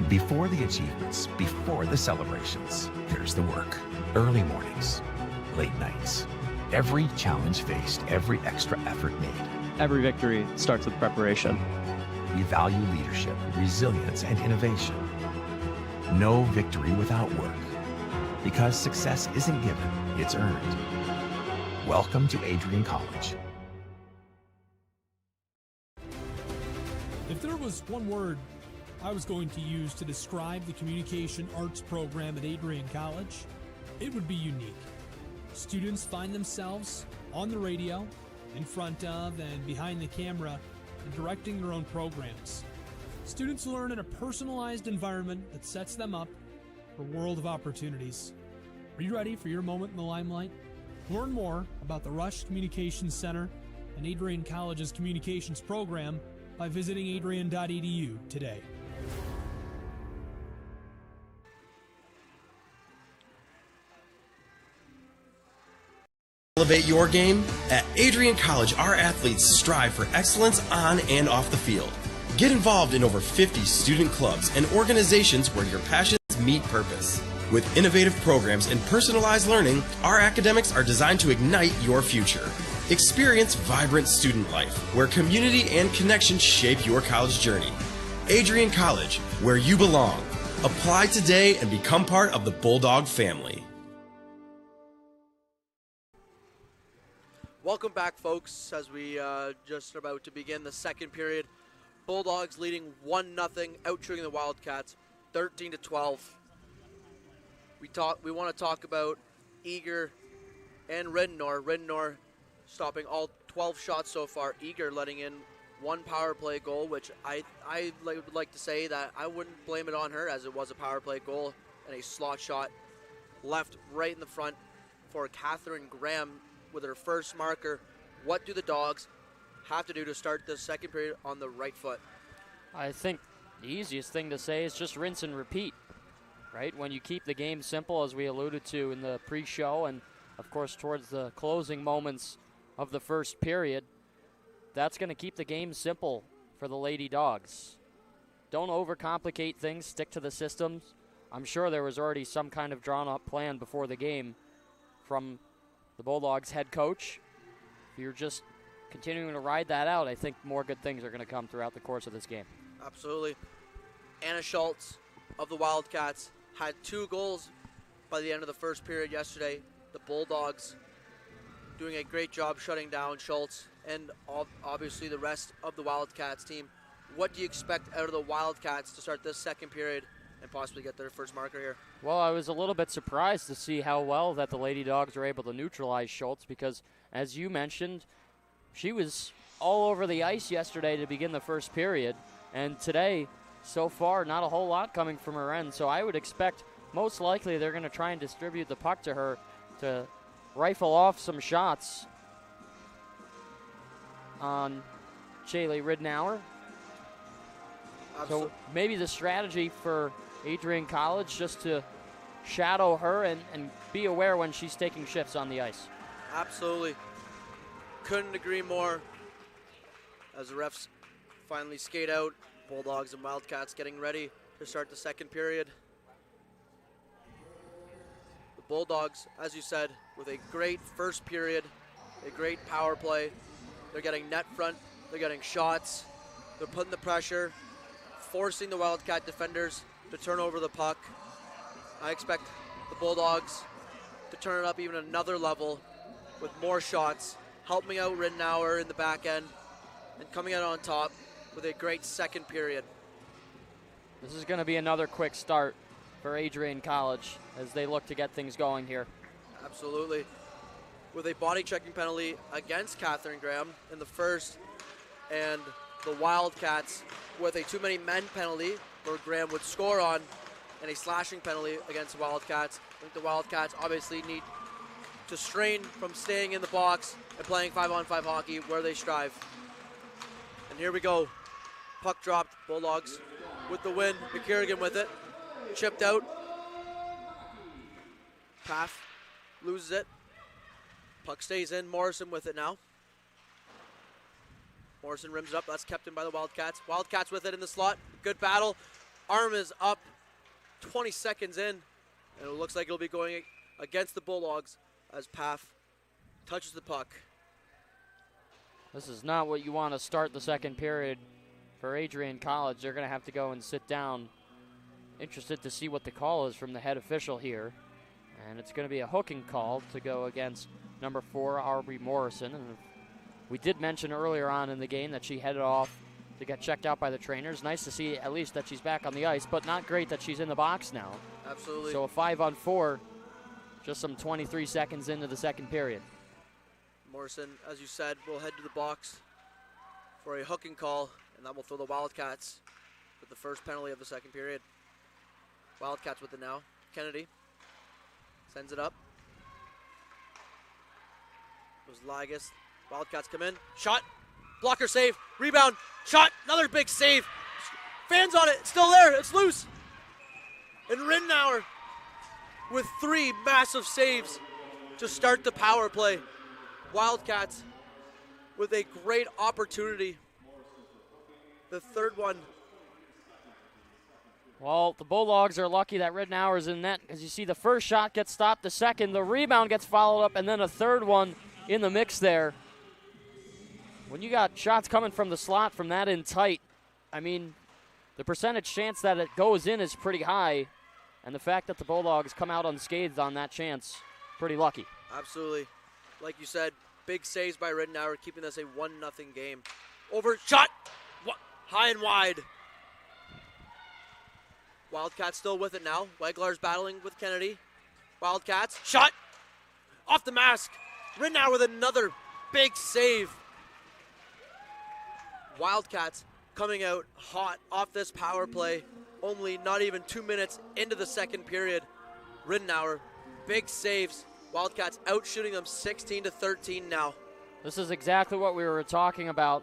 Speaker 1: Before the achievements, before the celebrations, there's the work. Early mornings, late nights. Every challenge faced, every extra effort made.
Speaker 2: Every victory starts with preparation.
Speaker 1: We value leadership, resilience, and innovation. No victory without work. Because success isn't given, it's earned. Welcome to Adrian College.
Speaker 9: If there was one word I was going to use to describe the communication arts program at Adrian College, it would be unique. Students find themselves on the radio, in front of and behind the camera, and directing their own programs. Students learn in a personalized environment that sets them up for a world of opportunities. Are you ready for your moment in the limelight? Learn more about the Rush Communications Center in Adrian College's communications program by visiting adrian.edu today.
Speaker 21: Elevate your game? At Adrian College, our athletes strive for excellence on and off the field. Get involved in over 50 student clubs and organizations where your passions meet purpose. With innovative programs and personalized learning, our academics are designed to ignite your future. Experience vibrant student life, where community and connection shape your college journey. Adrian College, where you belong. Apply today and become part of the Bulldog family.
Speaker 6: Welcome back, folks, as we just about to begin the second period. Bulldogs leading 1-0, out-shooting the Wildcats 13-12. We want to talk about Eager and Riddenor. Riddenor stopping all 12 shots so far. Eager letting in one power play goal, which I would like to say that I wouldn't blame it on her, as it was a power play goal and a slot shot left right in the front for Catherine Graham with her first marker. What do the Dogs have to do to start the second period on the right foot?
Speaker 7: I think the easiest thing to say is just rinse and repeat, right? When you keep the game simple, as we alluded to in the pre-show, and of course towards the closing moments of the first period, that's going to keep the game simple for the Lady Dogs. Don't overcomplicate things, stick to the systems. I'm sure there was already some kind of drawn-up plan before the game from the Bulldogs head coach. If you're just continuing to ride that out, I think more good things are going to come throughout the course of this game.
Speaker 6: Absolutely. Anna Schultz of the Wildcats had 2 goals by the end of the first period yesterday. The Bulldogs doing a great job shutting down Schultz and obviously the rest of the Wildcats team. What do you expect out of the Wildcats to start this second period and possibly get their first marker here?
Speaker 7: Well, I was a little bit surprised to see how well that the Lady Dogs were able to neutralize Schultz, because, as you mentioned, she was all over the ice yesterday to begin the first period, and today, so far, not a whole lot coming from her end. So I would expect most likely they're going to try and distribute the puck to her to rifle off some shots on Shaylee Riddenauer. So maybe the strategy for Adrian College just to shadow her and be aware when she's taking shifts on the ice.
Speaker 6: Absolutely. Couldn't agree more. As the refs finally skate out, Bulldogs and Wildcats getting ready to start the second period. The Bulldogs, as you said, with a great first period, a great power play. They're getting net front, they're getting shots, they're putting the pressure, forcing the Wildcat defenders to turn over the puck. I expect the Bulldogs to turn it up even another level with more shots, helping out Riddenauer in the back end, and coming out on top with a great second period.
Speaker 7: This is going to be another quick start for Adrian College as they look to get things going here.
Speaker 6: Absolutely. With a body checking penalty against Catherine Graham in the first, and the Wildcats with a too many men penalty where Graham would score on, and a slashing penalty against the Wildcats. I think the Wildcats obviously need to strain from staying in the box and playing 5-on-5 hockey where they strive. And here we go. Puck dropped. Bulldogs with the win. McKierrigan with it. Chipped out. Paff loses it. Puck stays in. Morrison with it now. Morrison rims it up. That's kept in by the Wildcats. Wildcats with it in the slot. Good battle. Arm is up 20 seconds in. And it looks like it'll be going against the Bulldogs as Paff touches the puck.
Speaker 7: This is not what you want to start the second period for Adrian College. They're going to have to go and sit down. Interested to see what the call is from the head official here. And it's going to be a hooking call to go against number 4, Aubrey Morrison. And we did mention earlier on in the game that she headed off to get checked out by the trainers. Nice to see at least that she's back on the ice, but not great that she's in the box now.
Speaker 6: Absolutely.
Speaker 7: So a 5-on-4, just some 23 seconds into the second period.
Speaker 6: Morrison, as you said, will head to the box for a hooking call, and that will throw the Wildcats with the first penalty of the second period. Wildcats with it now. Kennedy sends it up. It was Lagas Wildcats come in. Shot. Blocker save. Rebound. Shot. Another big save. Fans on it. It's still there. It's loose. And Ridenour with 3 massive saves to start the power play. Wildcats with a great opportunity. The third one.
Speaker 7: Well, the Bulldogs are lucky that Ridenour is in net, because you see the first shot gets stopped, the second, the rebound gets followed up, and then a third one in the mix there. When you got shots coming from the slot from that in tight, I mean, the percentage chance that it goes in is pretty high, and the fact that the Bulldogs come out unscathed on that chance, pretty lucky.
Speaker 6: Absolutely. Like you said, big saves by Ridenour, keeping this a 1-0 game. Over, shot, high and wide. Wildcats still with it now. Weglar's battling with Kennedy. Wildcats, shot, off the mask. Ridenour with another big save. Wildcats coming out hot off this power play. Only not even 2 minutes into the second period. Ridenour, big saves. Wildcats out shooting them 16-13 now.
Speaker 7: This is exactly what we were talking about,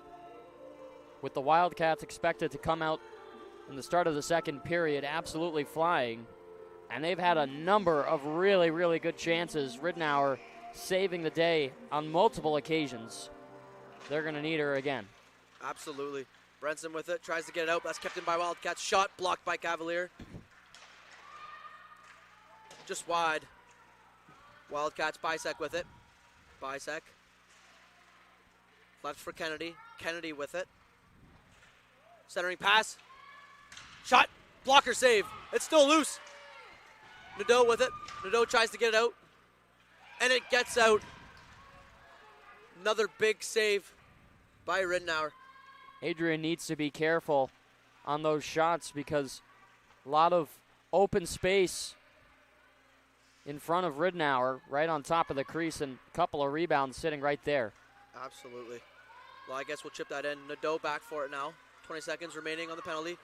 Speaker 7: with the Wildcats expected to come out in the start of the second period absolutely flying. And they've had a number of really, really good chances. Ridenour saving the day on multiple occasions. They're going to need her again.
Speaker 6: Absolutely. Brenson with it, tries to get it out. That's kept in by Wildcats. Shot blocked by Cavalier. Just wide. Wildcats, Bisek with it. Bisek. Left for Kennedy. Kennedy with it. Centering pass. Shot. Blocker save. It's still loose. Nadeau with it. Nadeau tries to get it out. And it gets out. Another big save by Ridenour.
Speaker 7: Adrian needs to be careful on those shots, because a lot of open space in front of Ridenour, right on top of the crease, and a couple of rebounds sitting right there.
Speaker 6: Absolutely. Well, I guess we'll chip that in. Nadeau back for it now. 20 seconds remaining on the penalty.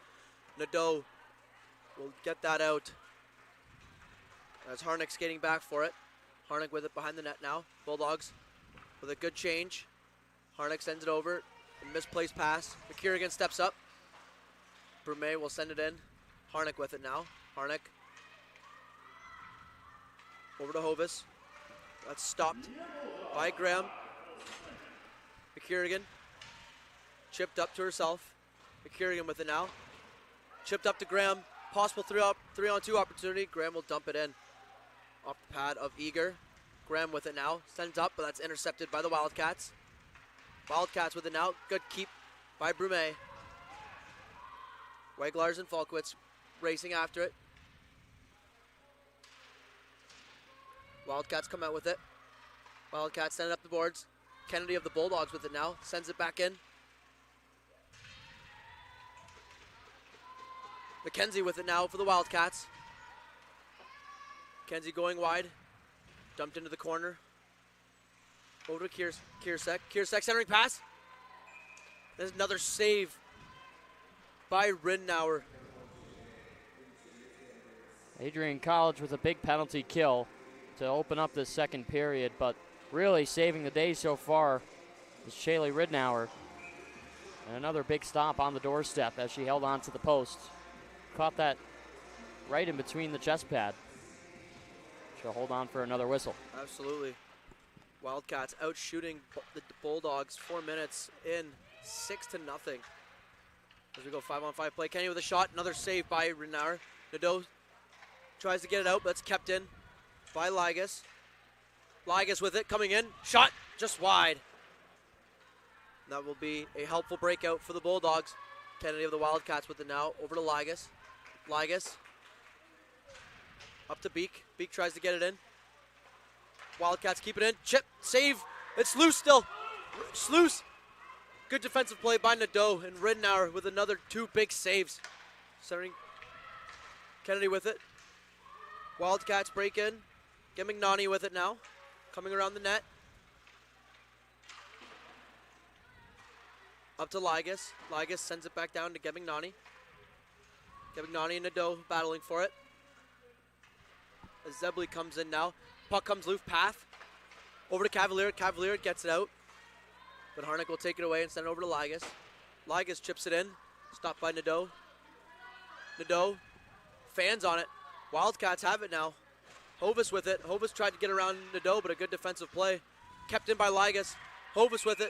Speaker 6: Nadeau will get that out. As Harnick skating back for it. Harnick with it behind the net now. Bulldogs with a good change. Harnick sends it over. A misplaced pass. McKierrigan steps up. Brumet will send it in. Harnick with it now. Harnick over to Hovis. That's stopped by Graham. McKierrigan chipped up to herself. McKierrigan with it now. Chipped up to Graham. Possible 3-on-2 opportunity. Graham will dump it in. Off the pad of Eager. Graham with it now. Sends up, but that's intercepted by the Wildcats. Wildcats with it now. Good keep by Brumet. Weglars and Falkowitz racing after it. Wildcats come out with it. Wildcats send it up the boards. Kennedy of the Bulldogs with it now. Sends it back in. McKenzie with it now for the Wildcats. McKenzie going wide. Dumped into the corner. Over to Kiersek. Kiersek centering pass. There's another save by Ridenour.
Speaker 7: Adrian College with a big penalty kill to open up this second period, but really saving the day so far is Shaylee Ridenour. And another big stop on the doorstep as she held on to the post. Caught that right in between the chest pad. She'll hold on for another whistle.
Speaker 6: Absolutely. Wildcats out shooting the Bulldogs. 4 minutes in, 6-0. As we go 5-on-5 play. Kenny with a shot, another save by Ridenour. Nadeau tries to get it out, but it's kept in by Ligas. Ligas with it, coming in. Shot, just wide. That will be a helpful breakout for the Bulldogs. Kennedy of the Wildcats with it now. Over to Ligas. Ligas. Up to Beek. Beek tries to get it in. Wildcats keep it in. Chip, save. It's loose still. It's loose. Good defensive play by Nadeau, and Ridenour with another 2 big saves. Centering Kennedy with it. Wildcats break in. Get McNaughey with it now. Coming around the net. Up to Ligas. Ligas sends it back down to Gebbignani. Gebbignani and Nadeau battling for it. As Zebley comes in now. Puck comes loose, path. Over to Cavalier. Cavalier gets it out. but Harnick will take it away and send it over to Ligas. Ligas chips it in, stopped by Nadeau. Nadeau, fans on it. Wildcats have it now. Hovis with it. Hovis tried to get around Nadeau, but a good defensive play. Kept in by Ligas. Hovis with it,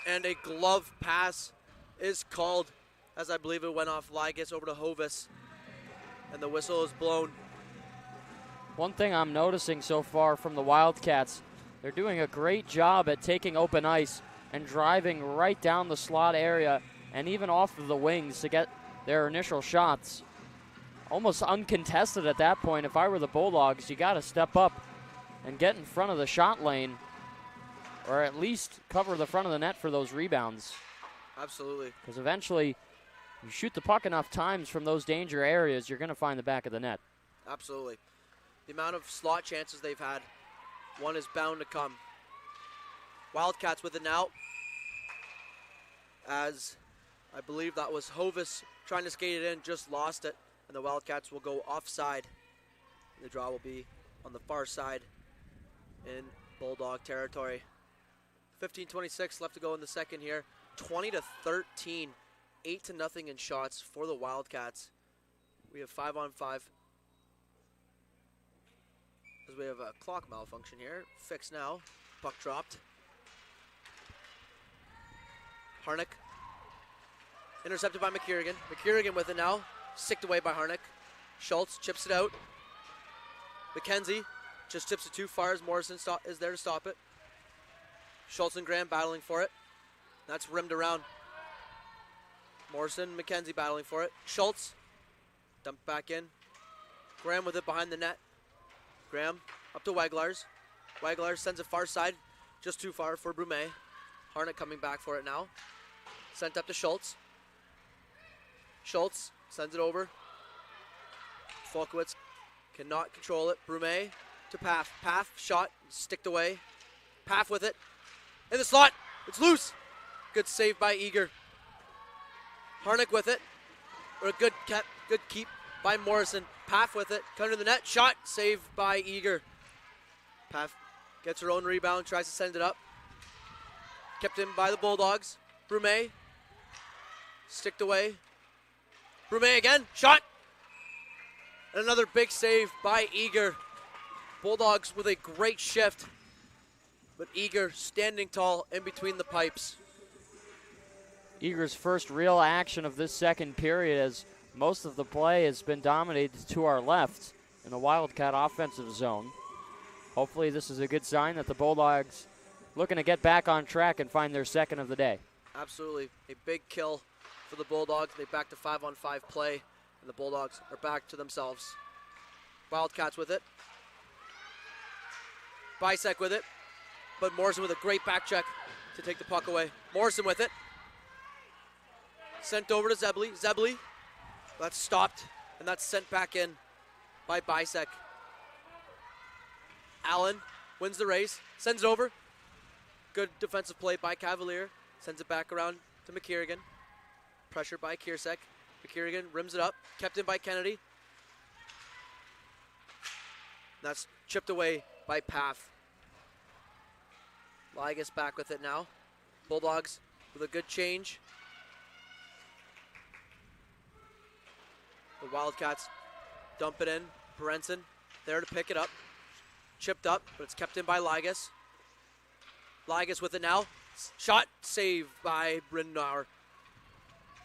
Speaker 6: and a glove pass is called, as I believe it went off Ligas over to Hovis, and the whistle is blown.
Speaker 7: One thing I'm noticing so far from the Wildcats, they're doing a great job at taking open ice and driving right down the slot area and even off of the wings to get their initial shots. Almost uncontested at that point. If I were the Bulldogs, you got to step up and get in front of the shot lane, or at least cover the front of the net for those rebounds.
Speaker 6: Absolutely.
Speaker 7: Because eventually, you shoot the puck enough times from those danger areas, you're going to find the back of the net.
Speaker 6: Absolutely. The amount of slot chances they've had, one is bound to come. Wildcats with it now, as I believe that was Hovis trying to skate it in, just lost it, and the Wildcats will go offside. The draw will be on the far side in Bulldog territory. 15:26 left to go in the second here. 20-13, 8-0 in shots for the Wildcats. We have 5-on-5. As we have a clock malfunction here. Fixed now. Puck dropped. Harnick. Intercepted by McKierrigan. McKierrigan with it now. Sicked away by Harnick. Schultz chips it out. McKenzie just tips it too far as Morrison is there to stop it. Schultz and Graham battling for it. That's rimmed around. Morrison and McKenzie battling for it. Schultz. Dumped back in. Graham with it behind the net. Graham up to Waglars. Waglars sends it far side. Just too far for Brumet. Harnick coming back for it now. Sent up to Schultz. Schultz sends it over. Folkowitz cannot control it. Brumet to Paff. Paff shot, sticked away. Paff with it. In the slot. It's loose. Good save by Eager. Harnick with it. Or a good keep by Morrison. Paff with it. Under the net. Shot. Saved by Eager. Paff gets her own rebound. Tries to send it up. Kept in by the Bulldogs. Brumet. Sticked away. Brumet again. Shot. And another big save by Eager. Bulldogs with a great shift. But Eager standing tall in between the pipes.
Speaker 7: Eager's first real action of this second period, as most of the play has been dominated to our left in the Wildcat offensive zone. Hopefully this is a good sign that the Bulldogs looking to get back on track and find their second of the day.
Speaker 6: Absolutely. A big kill for the Bulldogs. They back to 5-on-5 play, and the Bulldogs are back to themselves. Wildcats with it. Bisek with it. But Morrison with a great back check to take the puck away. Morrison with it. Sent over to Zebley. Zebley. That's stopped, and that's sent back in by Bisek. Allen wins the race. Sends it over. Good defensive play by Cavalier. Sends it back around to McKierrigan. Pressure by Kiersek. McKierrigan rims it up. Kept in by Kennedy. That's chipped away by Paff. Ligas back with it now. Bulldogs with a good change. The Wildcats dump it in. Brenson there to pick it up. Chipped up, but it's kept in by Ligas. Ligas with it now. Shot, save by Brindauer.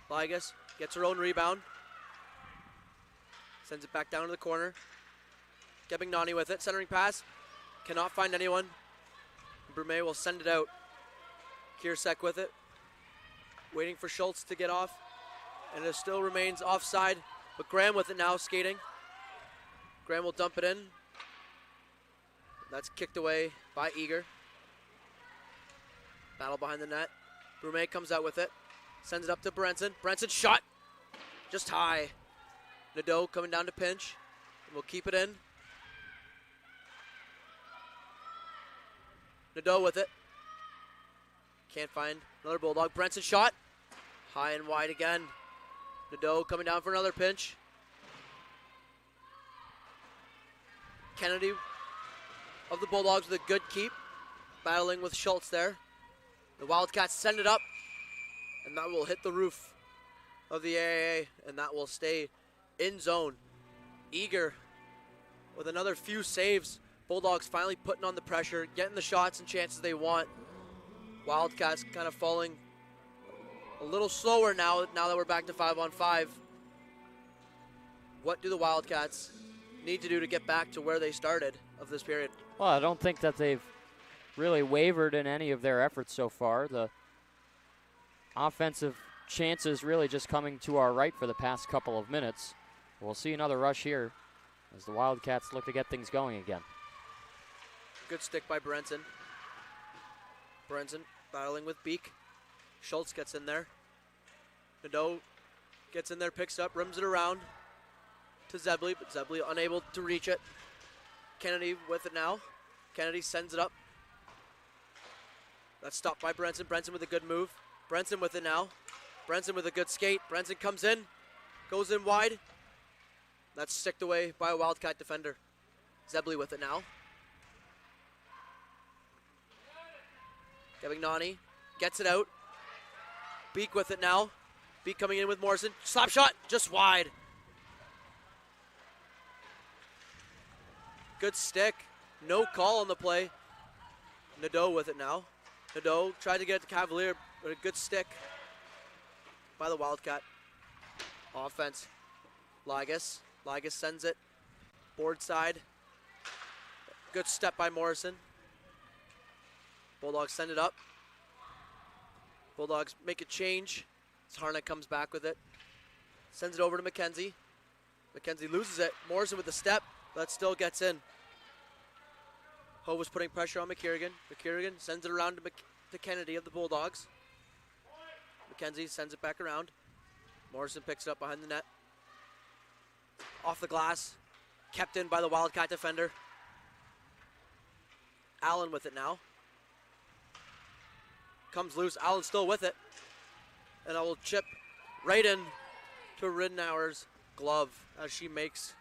Speaker 6: Ligas gets her own rebound. Sends it back down to the corner. Gebignani with it. Centering pass. Cannot find anyone. Brumet will send it out. Kiersek with it. Waiting for Schultz to get off. And it still remains offside. But Graham with it now, skating. Graham will dump it in. That's kicked away by Eager. Battle behind the net. Brumet comes out with it. Sends it up to Brenson. Brenson shot. Just high. Nadeau coming down to pinch. And we'll keep it in. Nadeau with it. Can't find another Bulldog. Brenson shot. High and wide again. Nadeau coming down for another pinch. Kennedy of the Bulldogs with a good keep. Battling with Schultz there. The Wildcats send it up, and that will hit the roof of the AAA, and that will stay in zone. Eager with another few saves. Bulldogs finally putting on the pressure, getting the shots and chances they want. Wildcats kind of falling a little slower now that we're back to 5-on-5. What do the Wildcats need to do to get back to where they started of this period?
Speaker 7: Well, I don't think that they've really wavered in any of their efforts so far. The offensive chances really just coming to our right for the past couple of minutes. We'll see another rush here as the Wildcats look to get things going again.
Speaker 6: Good stick by Brenton. Brenton battling with Beek. Schultz gets in there. Nadeau gets in there, picks up, rims it around to Zebley, but Zebley unable to reach it. Kennedy with it now. Kennedy sends it up. That's stopped by Brenton. Brenton with a good move. Brenton with it now. Brenton with a good skate. Brenton comes in, goes in wide. That's sticked away by a Wildcat defender. Zebley with it now. Gavignani gets it out. Beek with it now. Beek coming in with Morrison. Slap shot, just wide. Good stick. No call on the play. Nadeau with it now. Nadeau tried to get it to Cavalier, but a good stick by the Wildcat. Offense. Ligas. Ligas sends it. Board side. Good step by Morrison. Bulldogs send it up. Bulldogs make a change. Harnick comes back with it. Sends it over to McKenzie. McKenzie loses it. Morrison with the step. That still gets in. Ho was putting pressure on McKiergan. McKiergan sends it around to Kennedy of the Bulldogs. McKenzie sends it back around. Morrison picks it up behind the net. Off the glass. Kept in by the Wildcat defender. Allen with it now. Comes loose. Allen still with it. And I will chip right in to Ridenour's glove as she makes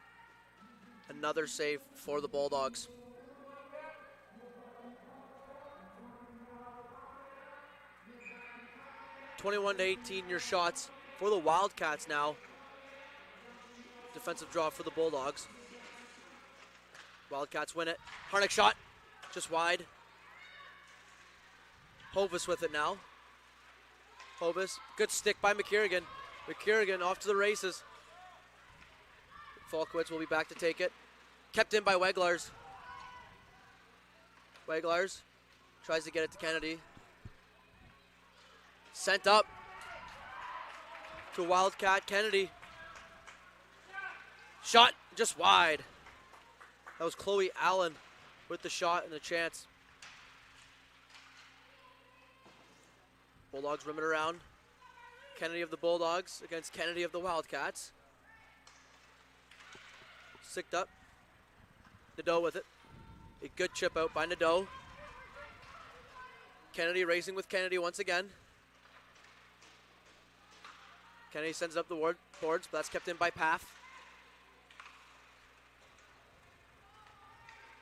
Speaker 6: another save for the Bulldogs. (21-18) your shots for the Wildcats now. Defensive draw for the Bulldogs. Wildcats win it. Harnick shot, just wide. Hovis with it now. Hovis, good stick by McKiergan. McKiergan off to the races. Falkowitz will be back to take it. Kept in by Weglars. Weglars tries to get it to Kennedy. Sent up to Wildcat. Kennedy. Shot just wide. That was Chloe Allen with the shot and the chance. Bulldogs rim it around. Kennedy of the Bulldogs against Kennedy of the Wildcats. Sicked up. Nadeau with it. A good chip out by Nadeau. Kennedy racing with Kennedy once again. Kennedy sends up the boards, but that's kept in by Paff.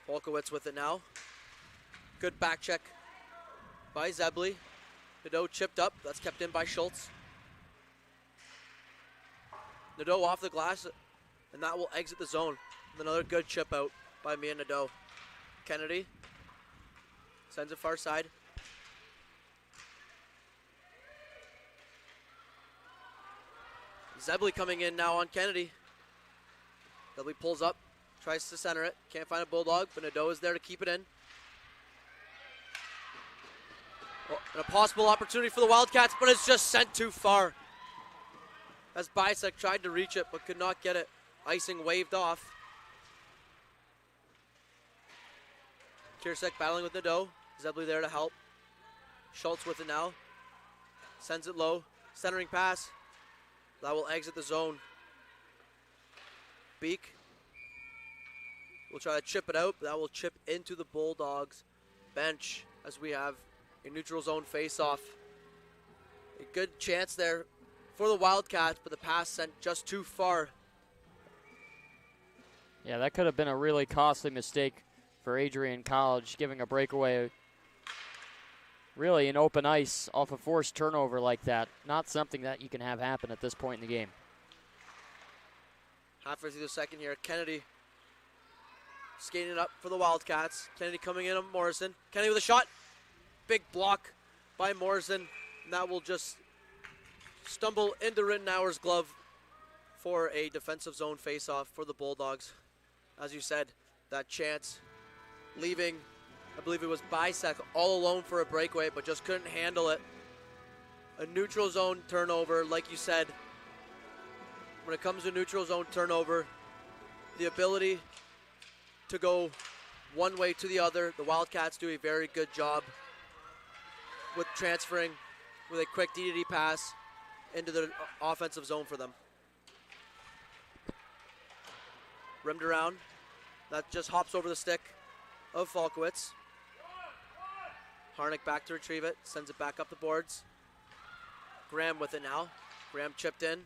Speaker 6: Falkowitz with it now. Good back check by Zebley. Nadeau chipped up. That's kept in by Schultz. Nadeau off the glass, and that will exit the zone. With another good chip out by Mia Nadeau. Kennedy sends it far side. Zebley coming in now on Kennedy. Zebley pulls up, tries to center it. Can't find a Bulldog, but Nadeau is there to keep it in. And a possible opportunity for the Wildcats, but it's just sent too far. As Bisek tried to reach it, but could not get it. Icing waved off. Kiersek battling with Nadeau. Zebley there to help. Schultz with it now. Sends it low. Centering pass. That will exit the zone. Beek will try to chip it out, but that will chip into the Bulldogs bench as we have a neutral zone face-off. A good chance there for the Wildcats, but the pass sent just too far.
Speaker 7: Yeah, that could have been a really costly mistake for Adrian College, giving a breakaway really in open ice off a forced turnover like that. Not something that you can have happen at this point in the game.
Speaker 6: Halfway through the second here, Kennedy skating it up for the Wildcats. Kennedy coming in on Morrison. Kennedy with a shot. Big block by Morrison. And that will just stumble into Rittenauer's glove for a defensive zone faceoff for the Bulldogs. As you said, that chance leaving, I believe it was Bisek all alone for a breakaway, but just couldn't handle it. A neutral zone turnover, like you said. When it comes to neutral zone turnover, the ability to go one way to the other, the Wildcats do a very good job with transferring with a quick DDD pass into the offensive zone for them. Rimmed around. That just hops over the stick of Falkowitz. Harnick back to retrieve it, sends it back up the boards. Graham with it now. Graham chipped in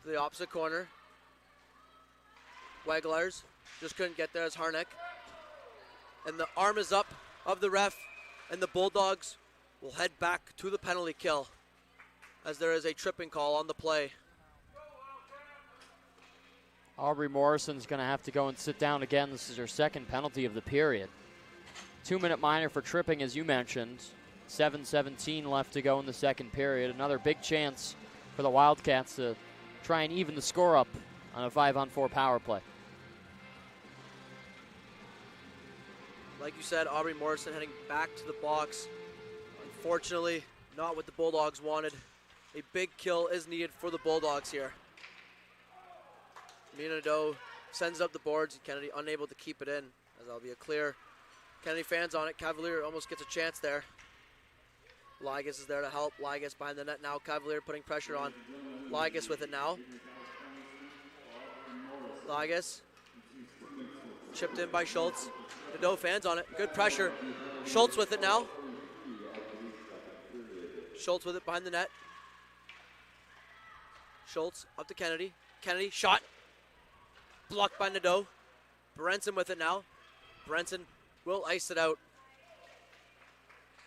Speaker 6: to the opposite corner. Waglers just couldn't get there as Harnick. And the arm is up of the ref, and the Bulldogs will head back to the penalty kill as there is a tripping call on the play.
Speaker 7: Aubrey Morrison's going to have to go and sit down again. This is her second penalty of the period. 2-minute minor for tripping, as you mentioned. 7:17 left to go in the second period. Another big chance for the Wildcats to try and even the score up on a 5-on-4 power play.
Speaker 6: Like you said, Aubrey Morrison heading back to the box. Unfortunately, not what the Bulldogs wanted. A big kill is needed for the Bulldogs here. Mina Nadeau sends up the boards, and Kennedy unable to keep it in, as that'll be a clear. Kennedy fans on it. Cavalier almost gets a chance there. Ligas is there to help. Ligas behind the net now. Cavalier putting pressure on. Ligas with it now. Ligas chipped in by Schultz. Nadeau fans on it. Good pressure. Schultz with it now. Schultz with it behind the net. Schultz up to Kennedy. Kennedy shot. Blocked by Nadeau. Brenson with it now. Brenson will ice it out.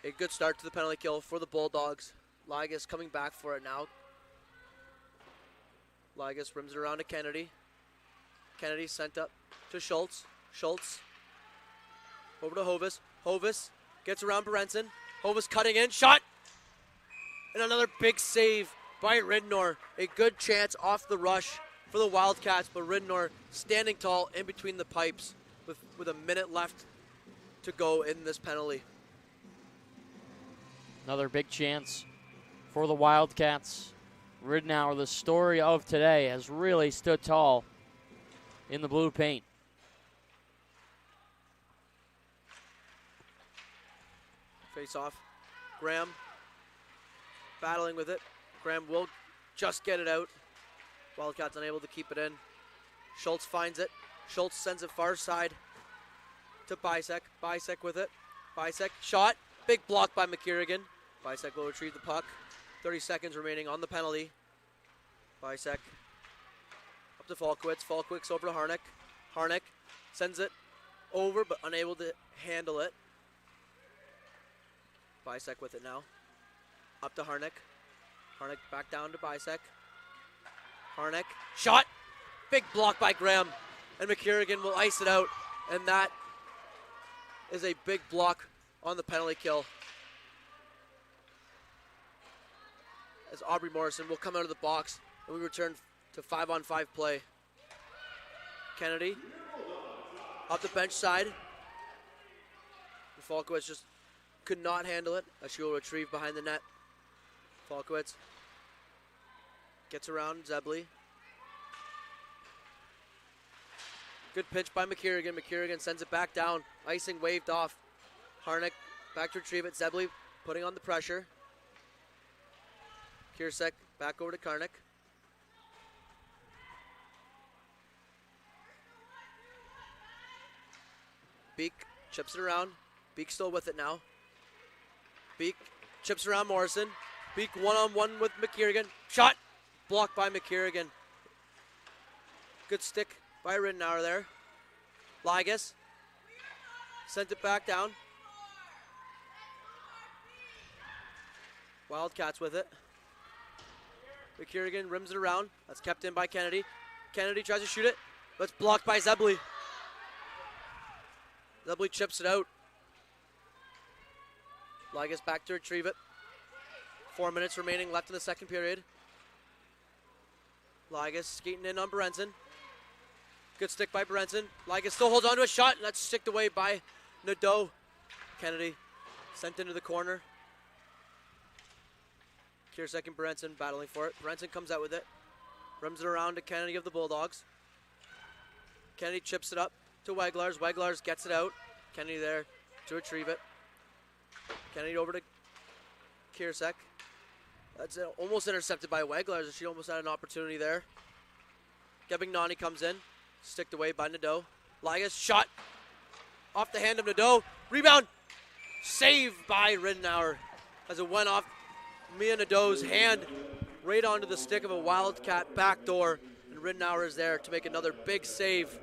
Speaker 6: A good start to the penalty kill for the Bulldogs. Ligas coming back for it now. Ligas rims it around to Kennedy. Kennedy sent up to Schultz. Schultz over to Hovis. Hovis gets around Brenson. Hovis cutting in. Shot! And another big save by Ridnor. A good chance off the rush for the Wildcats, but Ridnor standing tall in between the pipes with a minute left to go in this penalty.
Speaker 7: Another big chance for the Wildcats. Ridnour, the story of today, has really stood tall in the blue paint.
Speaker 6: Face off. Graham battling with it. Graham will just get it out. Wildcats unable to keep it in. Schultz finds it. Schultz sends it far side to Bisek. Bisek with it. Bisek shot. Big block by McKierrigan. Bisek will retrieve the puck. 30 seconds remaining on the penalty. Bisek up to Falkowitz. Falkowitz over to Harnick. Harnick sends it over but unable to handle it. Bisek with it now. Up to Harnick. Harnick back down to Bisek. Harnick shot. Big block by Graham. And McKierrigan will ice it out. And that is a big block on the penalty kill. As Aubrey Morrison will come out of the box and we return to 5-on-5 play. Kennedy off the bench side. Falkowitz just could not handle it as she will retrieve behind the net. Falkowitz gets around Zebley. Good pitch by McKierrigan. McKierrigan sends it back down. Icing waved off. Harnick back to retrieve it. Zebley putting on the pressure. Kiersek back over to Karnick. Beek chips it around. Beek still with it now. Beek chips around Morrison. Beek one-on-one with McKierrigan. Shot! Blocked by McKierrigan. Good stick by Ridnour there. Ligas sent it back down. Wildcats with it. McKierrigan rims it around. That's kept in by Kennedy. Kennedy tries to shoot it, but it's blocked by Zebley. Zebley chips it out. Ligas back to retrieve it. 4 minutes remaining left in the second period. Ligas skating in on Berenson. Good stick by Berenson. Ligas still holds on to a shot, and that's sticked away by Nadeau. Kennedy sent into the corner. Kiersek and Berenson battling for it. Berenson comes out with it. Rims it around to Kennedy of the Bulldogs. Kennedy chips it up to Weglars. Weglars gets it out. Kennedy there to retrieve it. Kennedy over to Kiersek. That's almost intercepted by Weglars. She almost had an opportunity there. Gebignani comes in. Sticked away by Nadeau. Ligas shot off the hand of Nadeau. Rebound. Saved by Ridenour as it went off Mia Nadeau's hand right onto the stick of a Wildcat backdoor. And Ridenour is there to make another big save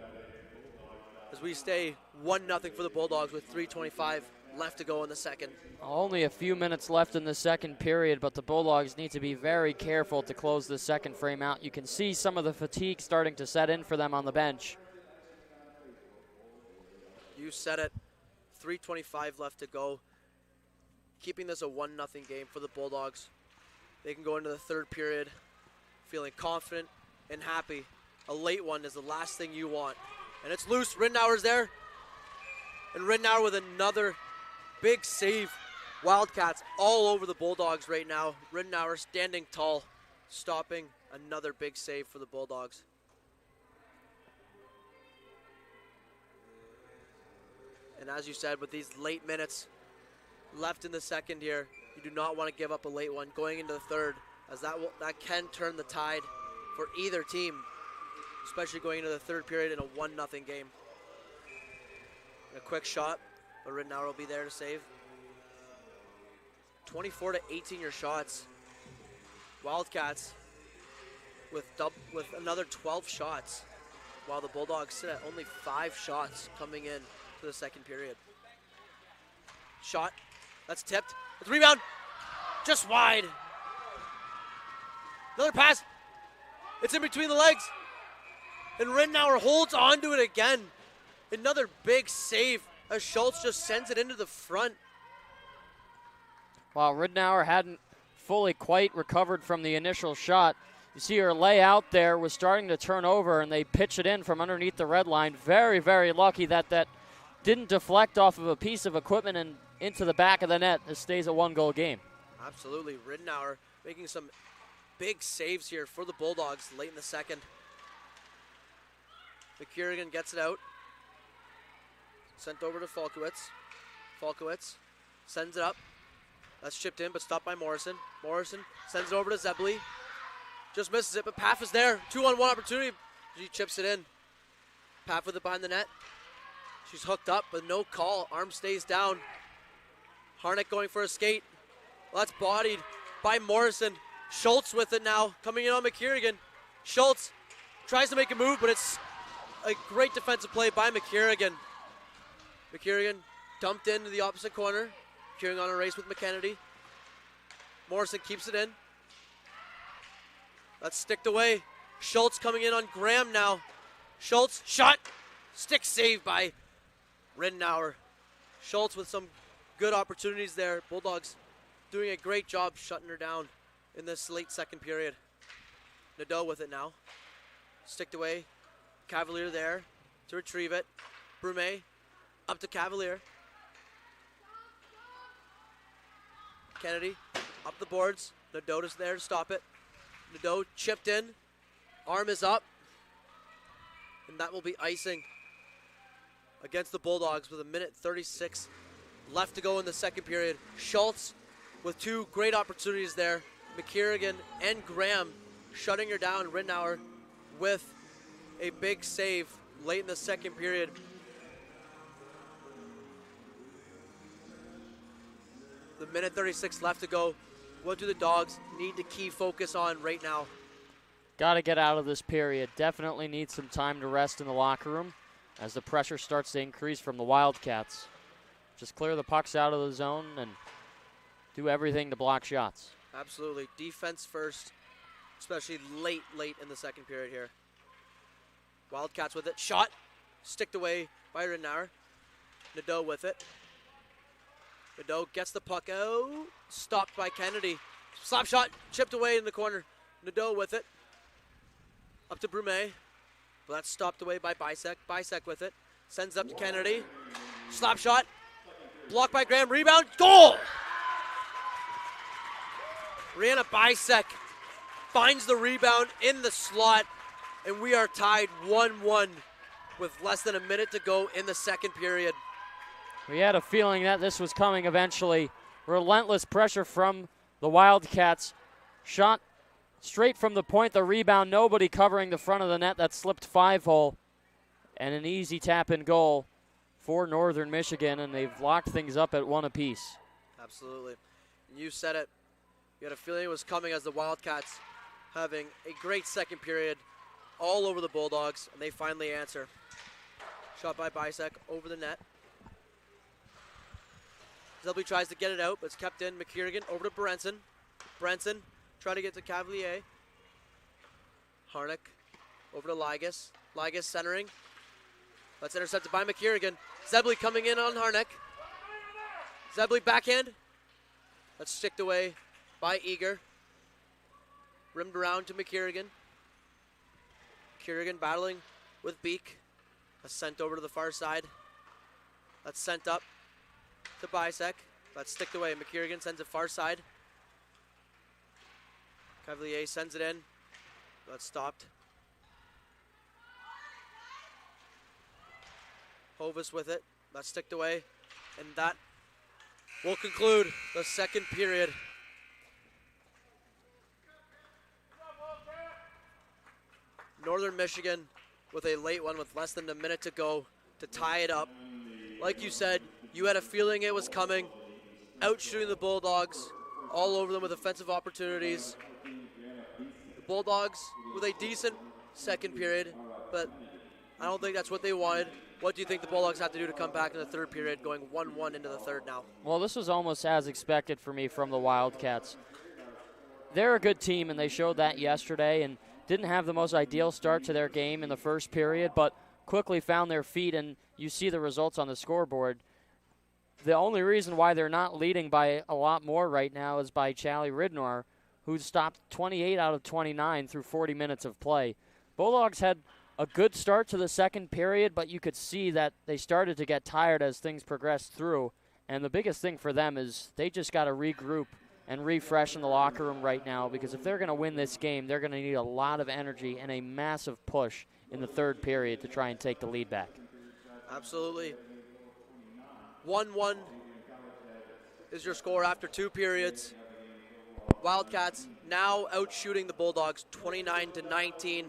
Speaker 6: as we stay 1-0 for the Bulldogs with 3:25 left to go in the second.
Speaker 7: Only a few minutes left in the second period, but the Bulldogs need to be very careful to close the second frame out. You can see some of the fatigue starting to set in for them on the bench.
Speaker 6: You said it. 3:25 left to go. Keeping this a 1-0 game for the Bulldogs. They can go into the third period feeling confident and happy. A late one is the last thing you want. And it's loose. Ridenour's there. And Ridenour with another big save. Wildcats all over the Bulldogs right now. Ridenour standing tall, stopping another big save for the Bulldogs. And as you said, with these late minutes left in the second here, you do not want to give up a late one going into the third, as that can turn the tide for either team, especially going into the third period in a 1-0 game. A quick shot, but Ridenour will be there to save. 24-18 your shots. Wildcats with another 12 shots, while the Bulldogs sit at only 5 shots coming in to the second period. Shot, that's tipped. It's rebound, just wide. Another pass, it's in between the legs. And Ridenour holds on to it again. Another big save as Schultz just sends it into the front.
Speaker 7: While Ridenour hadn't fully quite recovered from the initial shot, you see her lay out there, was starting to turn over, and they pitch it in from underneath the red line. Very, very lucky that that didn't deflect off of a piece of equipment and into the back of the net. This stays a 1-goal game.
Speaker 6: Absolutely. Ridenour making some big saves here for the Bulldogs late in the second. McKierrigan gets it out. Sent over to Falkowitz. Falkowitz sends it up. That's chipped in, but stopped by Morrison. Morrison sends it over to Zebley. Just misses it, but Paff is there. 2-on-1 opportunity. She chips it in. Paff with it behind the net. She's hooked up, but no call. Arm stays down. Harnick going for a skate. Well, that's bodied by Morrison. Schultz with it now, coming in on McKierrigan. Schultz tries to make a move, but it's a great defensive play by McKierrigan. McKierrigan dumped into the opposite corner. McKierrigan on a race with McKennedy. Morrison keeps it in. That's sticked away. Schultz coming in on Graham now. Schultz, shot. Stick saved by Ridenour. Schultz with some good opportunities there. Bulldogs doing a great job shutting her down in this late second period. Nadeau with it now. Sticked away. Cavalier there to retrieve it. Brumet up to Cavalier. Kennedy up the boards. Nadeau is there to stop it. Nadeau chipped in. Arm is up. And that will be icing against the Bulldogs with 1:36 left to go in the second period. Schultz with 2 great opportunities there. McKierrigan and Graham shutting her down. Ridenour with a big save late in the second period. The 1:36 left to go. What do the Dogs need to key focus on right now?
Speaker 7: Got to get out of this period. Definitely need some time to rest in the locker room as the pressure starts to increase from the Wildcats. Just clear the pucks out of the zone and do everything to block shots.
Speaker 6: Absolutely. Defense first, especially late in the second period here. Wildcats with it. Shot. Sticked away by Ridnour. Nadeau with it. Nadeau gets the puck out. Stopped by Kennedy. Slap shot. Chipped away in the corner. Nadeau with it. Up to Brumet. But that's stopped away by Bisek. Bisek with it. Sends up to Kennedy. Slap shot. Blocked by Graham. Rebound. Goal! Rihanna Bisek finds the rebound in the slot, and we are tied 1-1 with less than a minute to go in the second period.
Speaker 7: We had a feeling that this was coming eventually. Relentless pressure from the Wildcats. Shot straight from the point, the rebound, nobody covering the front of the net. That slipped 5-hole, and an easy tap-in goal for Northern Michigan, and they've locked things up at 1 apiece.
Speaker 6: Absolutely. You said it. You had a feeling it was coming as the Wildcats having a great second period all over the Bulldogs, and they finally answer. Shot by Bisek over the net. Zelby tries to get it out, but it's kept in. McKiergan over to Brenson. Brenson trying to get to Cavalier. Harnick over to Ligas. Ligas centering. That's intercepted by McKiergan. Zebley coming in on Harnick. Zebley backhand. That's sticked away by Eager. Rimmed around to McKiergan. McKiergan battling with Beek. That's sent over to the far side. That's sent up to Bisek. That's sticked away. McKiergan sends it far side. Cavalier sends it in. That's stopped. Hovis with it. That's sticked away. And that will conclude the second period. Northern Michigan with a late one with less than a minute to go to tie it up. Like you said, you had a feeling it was coming. Out shooting the Bulldogs, all over them with offensive opportunities. The Bulldogs with a decent second period, but I don't think that's what they wanted. What do you think the Bulldogs have to do to come back in the third period, going 1-1 into the third now?
Speaker 7: Well, this was almost as expected for me from the Wildcats. They're a good team, and they showed that yesterday, and didn't have the most ideal start to their game in the first period, but quickly found their feet, and you see the results on the scoreboard. The only reason why they're not leading by a lot more right now is by Charlie Ridnour, who stopped 28 out of 29 through 40 minutes of play. Bulldogs had a good start to the second period, but you could see that they started to get tired as things progressed through, and the biggest thing for them is they just got to regroup and refresh in the locker room right now, because if they're going to win this game, they're going to need a lot of energy and a massive push in the third period to try and take the lead back.
Speaker 6: Absolutely. 1-1 is your score after 2 periods. Wildcats now out shooting the Bulldogs 29-19.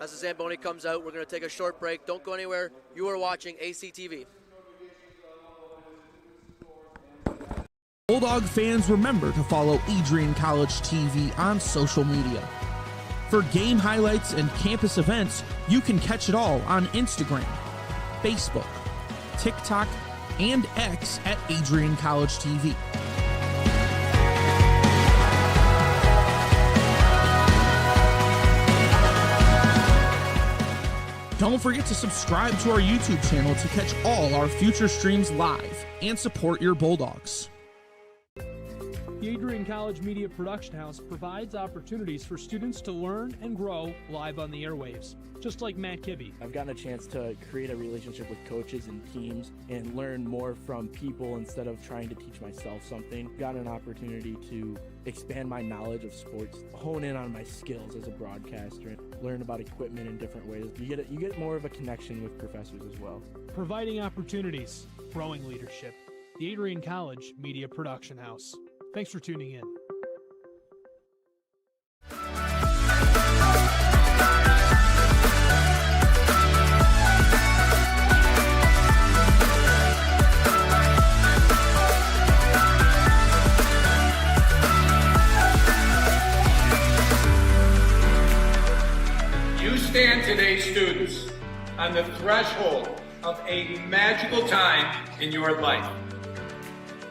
Speaker 6: As the Zamboni comes out, we're going to take a short break. Don't go anywhere. You are watching ACTV.
Speaker 3: Bulldog fans, remember to follow AdrianCollegeTV on social media. For game highlights and campus events, you can catch it all on Instagram, Facebook, TikTok, and X at AdrianCollegeTV. Don't forget to subscribe to our YouTube channel to catch all our future streams live and support your Bulldogs.
Speaker 9: The Adrian College Media Production House provides opportunities for students to learn and grow live on the airwaves, just like Matt Kibbe.
Speaker 10: I've gotten a chance to create a relationship with coaches and teams and learn more from people instead of trying to teach myself something. Got an opportunity to expand my knowledge of sports, hone in on my skills as a broadcaster, and learn about equipment in different ways. You get more of a connection with professors as well.
Speaker 9: Providing opportunities, growing leadership. The Adrian College Media Production House. Thanks for tuning in.
Speaker 8: You stand today, students, on the threshold of a magical time in your life.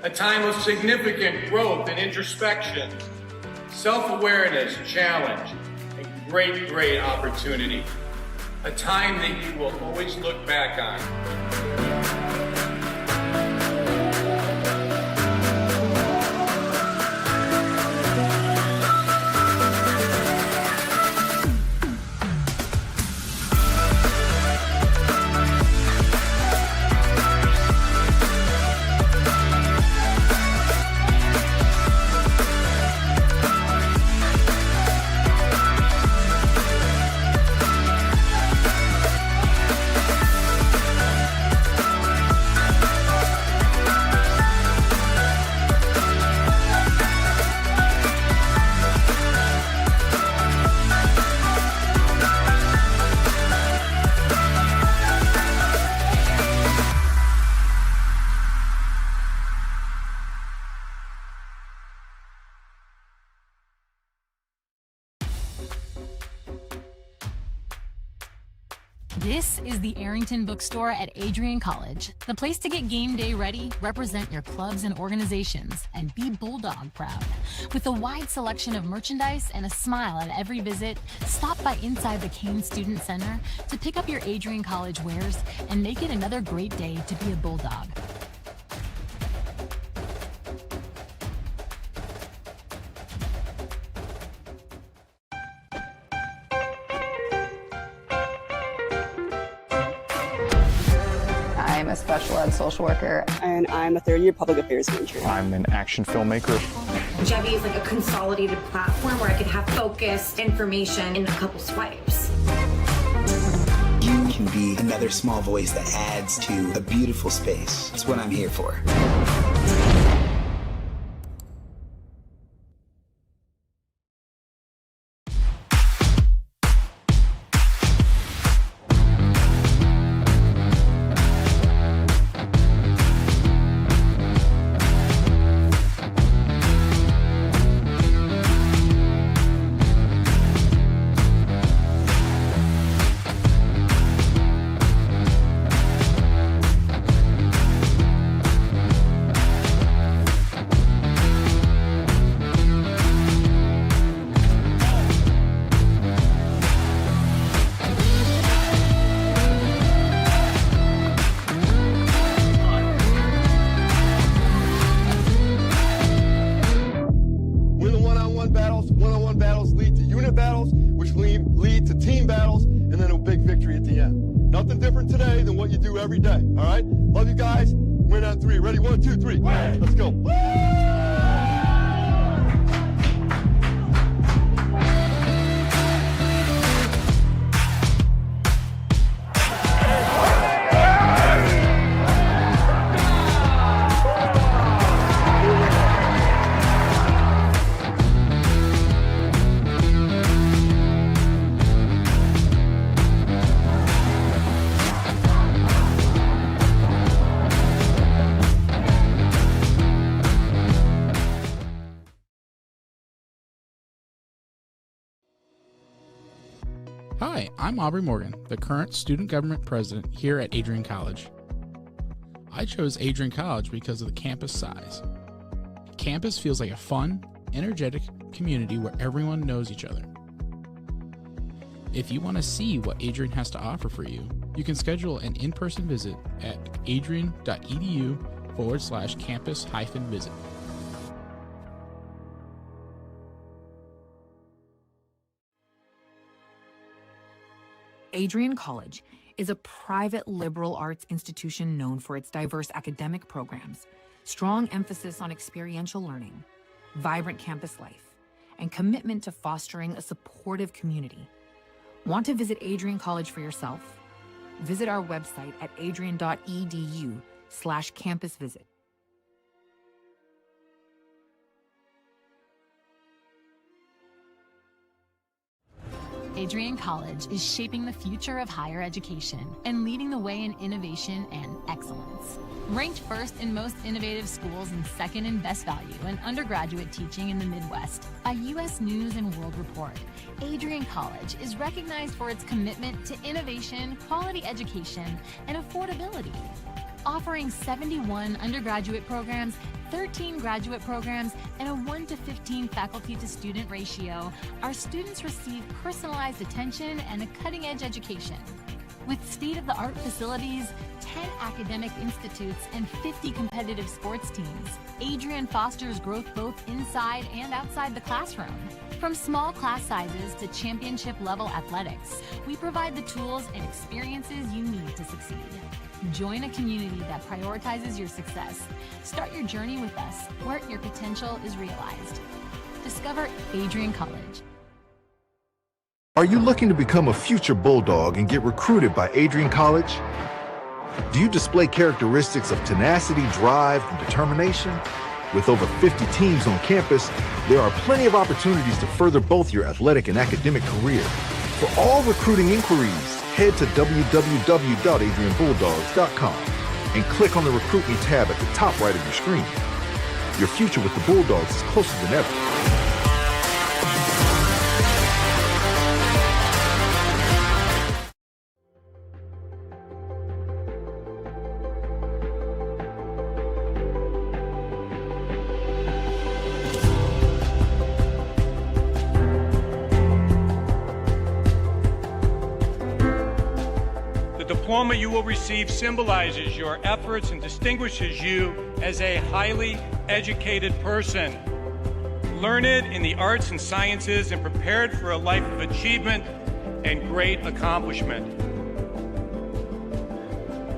Speaker 8: A time of significant growth and introspection, self-awareness, challenge, and great opportunity. A time that you will always look back on.
Speaker 11: This is the Arrington Bookstore at Adrian College, the place to get game day ready, represent your clubs and organizations, and be Bulldog proud. With a wide selection of merchandise and a smile at every visit, stop by inside the Kane Student Center to pick up your Adrian College wares and make it another great day to be a Bulldog.
Speaker 12: I'm a special ed social worker, and I'm a third-year public affairs major.
Speaker 4: I'm an action filmmaker.
Speaker 14: Jevy is like a consolidated platform where I could have focused information in a couple swipes.
Speaker 15: You can be another small voice that adds to a beautiful space. That's what I'm here for.
Speaker 16: One-on-one battles lead to unit battles, which lead to team battles, and then a big victory at the end. Nothing different today than what you do every day, all right? Love you guys. Win on three. Ready? 1, 2, 3. Let's go.
Speaker 13: Hi, I'm Aubrey Morgan, the current student government president here at Adrian College. I chose Adrian College because of the campus size. Campus feels like a fun, energetic community where everyone knows each other. If you want to see what Adrian has to offer for you, you can schedule an in-person visit at adrian.edu/campus-visit.
Speaker 17: Adrian College is a private liberal arts institution known for its diverse academic programs, strong emphasis on experiential learning, vibrant campus life, and commitment to fostering a supportive community. Want to visit Adrian College for yourself? Visit our website at adrian.edu/campus-visit.
Speaker 11: Adrian College is shaping the future of higher education and leading the way in innovation and excellence. Ranked first in most innovative schools and second in best value in undergraduate teaching in the Midwest by U.S. News and World Report, Adrian College is recognized for its commitment to innovation, quality education, and affordability. Offering 71 undergraduate programs, 13 graduate programs, and a 1-to-15 faculty-to-student ratio, our students receive personalized attention and a cutting-edge education. With state-of-the-art facilities, 10 academic institutes, and 50 competitive sports teams, Adrian fosters growth both inside and outside the classroom. From small class sizes to championship-level athletics, we provide the tools and experiences you need to succeed. Join a community that prioritizes your success. Start your journey with us, where your potential is realized. Discover Adrian College.
Speaker 18: Are you looking to become a future Bulldog and get recruited by Adrian College? Do you display characteristics of tenacity, drive, and determination? With over 50 teams on campus, there are plenty of opportunities to further both your athletic and academic career. For all recruiting inquiries, head to www.adrianbulldogs.com and click on the Recruit Me tab at the top right of your screen. Your future with the Bulldogs is closer than ever.
Speaker 8: The diploma you will receive symbolizes your efforts and distinguishes you as a highly educated person, learned in the arts and sciences and prepared for a life of achievement and great accomplishment.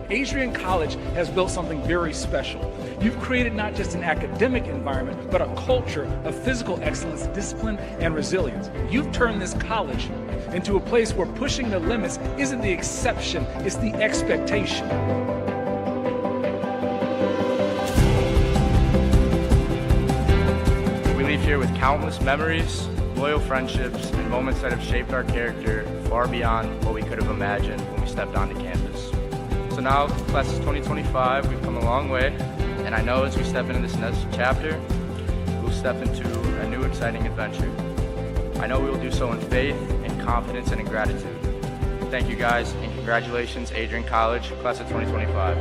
Speaker 19: Adrian College has built something very special. You've created not just an academic environment, but a culture of physical excellence, discipline, and resilience. You've turned this college into a place where pushing the limits isn't the exception, it's the expectation.
Speaker 20: We leave here with countless memories, loyal friendships, and moments that have shaped our character far beyond what we could have imagined when we stepped onto campus. So now, class of 2025, we've come a long way, and I know as we step into this next chapter, we'll step into a new exciting adventure. I know we will do so in faith, in confidence, and in gratitude. Thank you guys, and congratulations, Adrian College, class of 2025.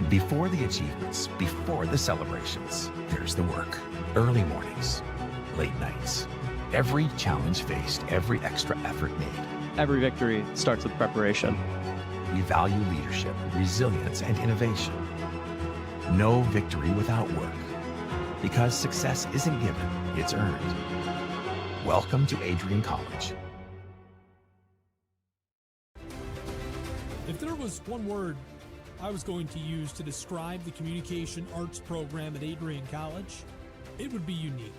Speaker 1: Before the achievements, before the celebrations, there's the work. Early mornings, late nights. Every challenge faced, every extra effort made.
Speaker 2: Every victory starts with preparation.
Speaker 1: We value leadership, resilience, and innovation. No victory without work. Because success isn't given, it's earned. Welcome to Adrian College.
Speaker 9: If there was one word I was going to use to describe the communication arts program at Adrian College, it would be unique.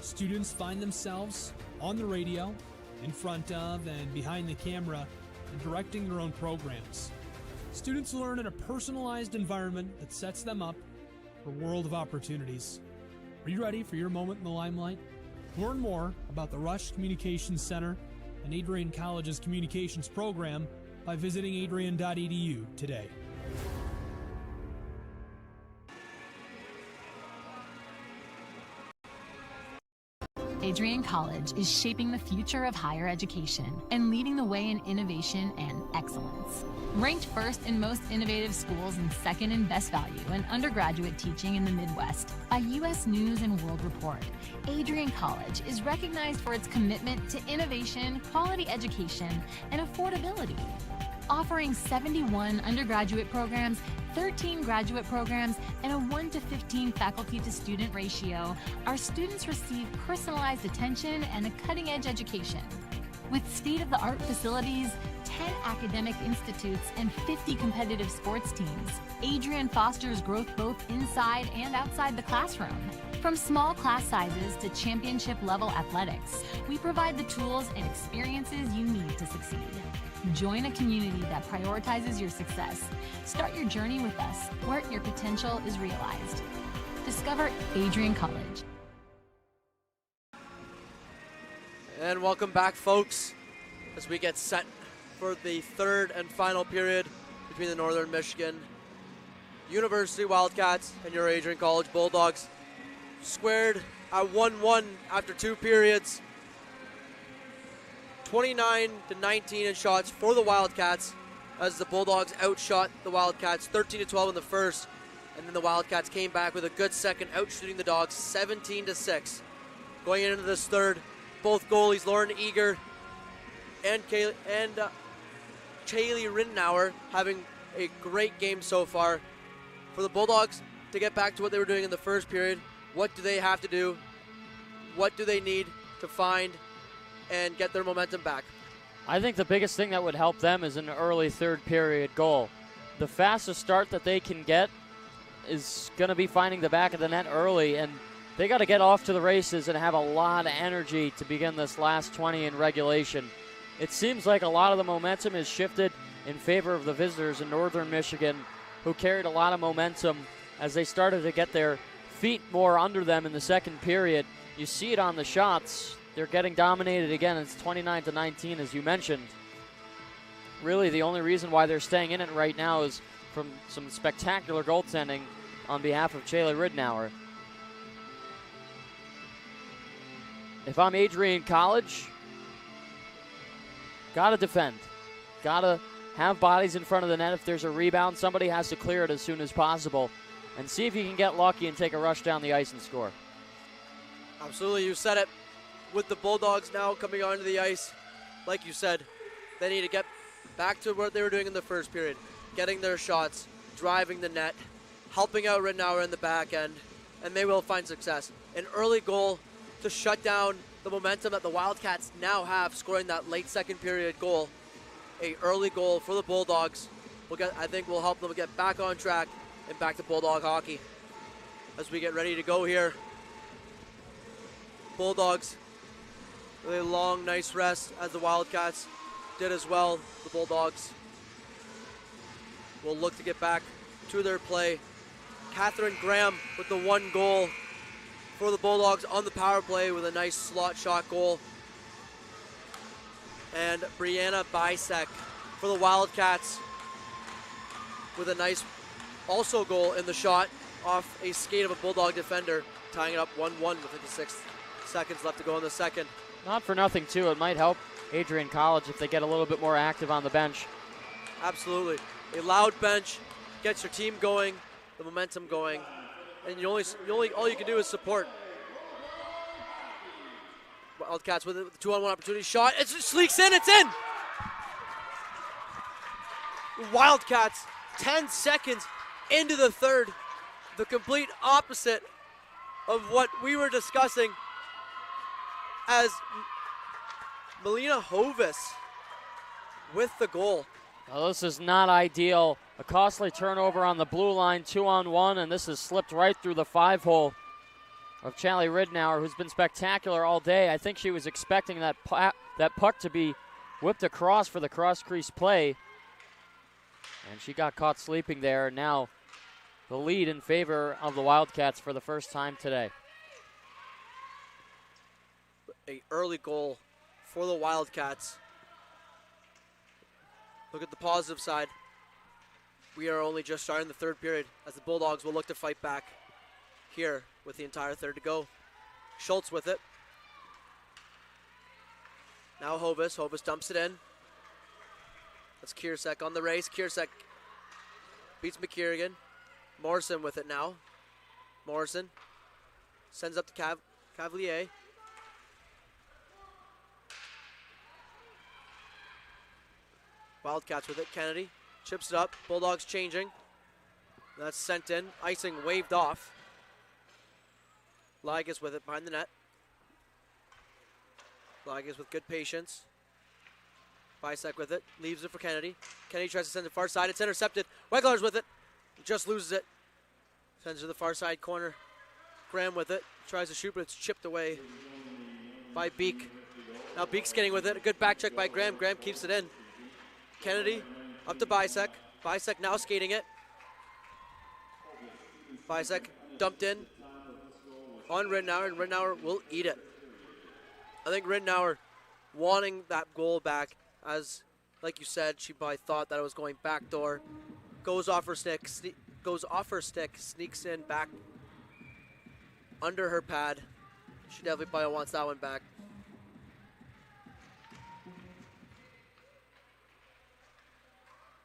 Speaker 9: Students find themselves on the radio, in front of and behind the camera, and directing their own programs. Students learn in a personalized environment that sets them up for a world of opportunities. Are you ready for your moment in the limelight? Learn more about the Rush Communications Center and Adrian College's communications program by visiting adrian.edu today.
Speaker 11: Adrian College is shaping the future of higher education and leading the way in innovation and excellence. Ranked first in most innovative schools and second in best value in undergraduate teaching in the Midwest by U.S. News and World Report, Adrian College is recognized for its commitment to innovation, quality education, and affordability. Offering 71 undergraduate programs, 13 graduate programs, and a 1-to-15 faculty-to-student ratio, our students receive personalized attention and a cutting-edge education. With state-of-the-art facilities, 10 academic institutes, and 50 competitive sports teams, Adrian fosters growth both inside and outside the classroom. From small class sizes to championship-level athletics, we provide the tools and experiences you need to succeed. Join a community that prioritizes your success. Start your journey with us, where your potential is realized. Discover Adrian College.
Speaker 6: And welcome back, folks, as we get set for the third and final period between the Northern Michigan University Wildcats and your Adrian College Bulldogs. Squared at 1-1 after 2 periods. 29-19 in shots for the Wildcats as the Bulldogs outshot the Wildcats 13-12 in the first. And then the Wildcats came back with a good second, outshooting the Dogs 17-6. Going into this third, both goalies, Lauren Eager and Kaylee Rittenauer, having a great game so far. For the Bulldogs to get back to what they were doing in the first period, what do they have to do? What do they need to find and get their momentum back?
Speaker 7: I think the biggest thing that would help them is an early third period goal. The fastest start that they can get is going to be finding the back of the net early, and they got to get off to the races and have a lot of energy to begin this last 20 in regulation. It seems like a lot of the momentum is shifted in favor of the visitors in Northern Michigan, who carried a lot of momentum as they started to get their feet more under them in the second period. You see it on the shots. They're getting dominated again. It's 29-19, as you mentioned. Really, the only reason why they're staying in it right now is from some spectacular goaltending on behalf of Kaylee Rittenauer. If I'm Adrian College, gotta defend. Gotta have bodies in front of the net. If there's a rebound, somebody has to clear it as soon as possible and see if you can get lucky and take a rush down the ice and score.
Speaker 6: Absolutely, you said it. With the Bulldogs now coming onto the ice, like you said, they need to get back to what they were doing in the first period, getting their shots, driving the net, helping out Rittenauer in the back end, and they will find success. An early goal to shut down the momentum that the Wildcats now have, scoring that late second period goal. A early goal for the Bulldogs I think will help them get back on track and back to Bulldog hockey. As we get ready to go here, Bulldogs with a long, nice rest, as the Wildcats did as well. The Bulldogs will look to get back to their play. Catherine Graham with the 1 goal for the Bulldogs on the power play with a nice slot shot goal. And Brianna Bisek for the Wildcats with a nice also goal in the shot off a skate of a Bulldog defender, tying it up 1-1 with 56 seconds left to go in the second.
Speaker 7: Not for nothing, too. It might help Adrian College if they get a little bit more active on the bench.
Speaker 6: Absolutely. A loud bench gets your team going, the momentum going, and all you can do is support. Wildcats with a 2-on-1 opportunity shot. It sleeks in. It's in. Wildcats 10 seconds into the third. The complete opposite of what we were discussing, as Melina Hovis with the goal.
Speaker 7: Well, this is not ideal. A costly turnover on the blue line, 2-on-1, and this has slipped right through the 5-hole of Charlie Ridnour, who's been spectacular all day. I think she was expecting that puck to be whipped across for the cross-crease play, and she got caught sleeping there. Now the lead in favor of the Wildcats for the first time today.
Speaker 6: A early goal for the Wildcats. Look at the positive side. We are only just starting the third period, as the Bulldogs will look to fight back here with the entire third to go. Schultz with it. Now Hovis. Hovis dumps it in. That's Kiersek on the race. Kiersek beats McKierrigan. Morrison with it now. Morrison sends up to Cavalier. Wildcats with it. Kennedy chips it up. Bulldogs changing. That's sent in. Icing waved off. Ligas with it behind the net. Ligas with good patience. Bisek with it. Leaves it for Kennedy. Kennedy tries to send it far side. It's intercepted. Weglar's with it. Just loses it. Sends it to the far side corner. Graham with it. Tries to shoot, but it's chipped away by Beek. Now Beek's getting with it. A good back check by Graham. Graham keeps it in. Kennedy up to Bisek. Bisek now skating it. Bisek dumped in on Rittenauer, and Rittenauer will eat it. I think Rittenauer wanting that goal back, as Like you said, she probably thought that it was going backdoor. Goes off her stick, sneaks in back under her pad. She definitely probably wants that one back.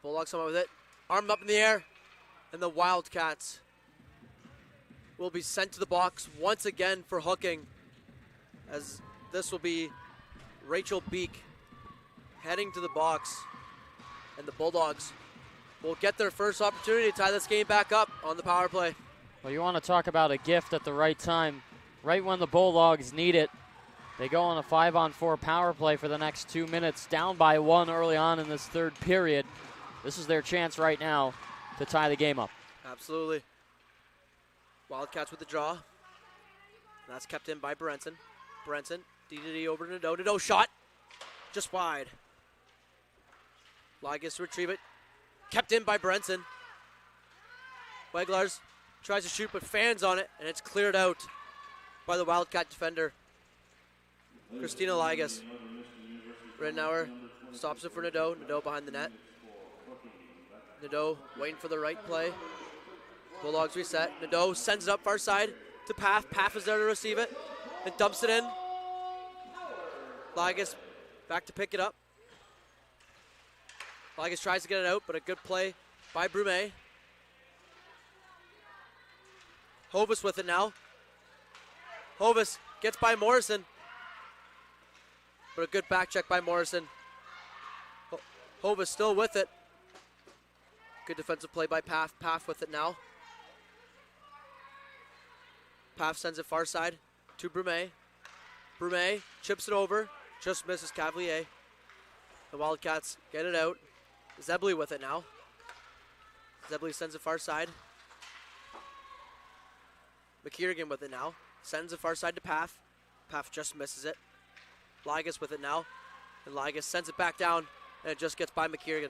Speaker 6: Bulldogs someone with it. Arm up in the air. And the Wildcats will be sent to the box once again for hooking. As this will be Rachel Beek heading to the box. And the Bulldogs will get their first opportunity to tie this game back up on the power play.
Speaker 7: Well, you want to talk about a gift at the right time. Right when the Bulldogs need it, they go on a 5-on-4 power play for the next 2 minutes, down by 1 early on in this third period. This is their chance right now to tie the game up.
Speaker 6: Absolutely. Wildcats with the draw. And that's kept in by Brenson. Brenson, D over to Nadeau. Nadeau shot. Just wide. Ligas to retrieve it. Kept in by Brenson. Weglars tries to shoot but fans on it, and it's cleared out by the Wildcat defender, Christina Ligas. Ridenour stops it for Nadeau. Nadeau behind the net. Nadeau waiting for the right play. Bulldogs reset. Nadeau sends it up far side to Paff. Paff is there to receive it and dumps it in. Ligas back to pick it up. Ligas tries to get it out, but a good play by Brumet. Hovis with it now. Hovis gets by Morrison. But a good back check by Morrison. Hovis still with it. Good defensive play by Paff. Paff with it now. Paff sends it far side to Brumet. Brumet chips it over. Just misses Cavalier. The Wildcats get it out. Zebley with it now. Zebley sends it far side. McKiergan with it now. Sends it far side to Paff. Paff just misses it. Ligas with it now. And Ligas sends it back down. And it just gets by McKiergan.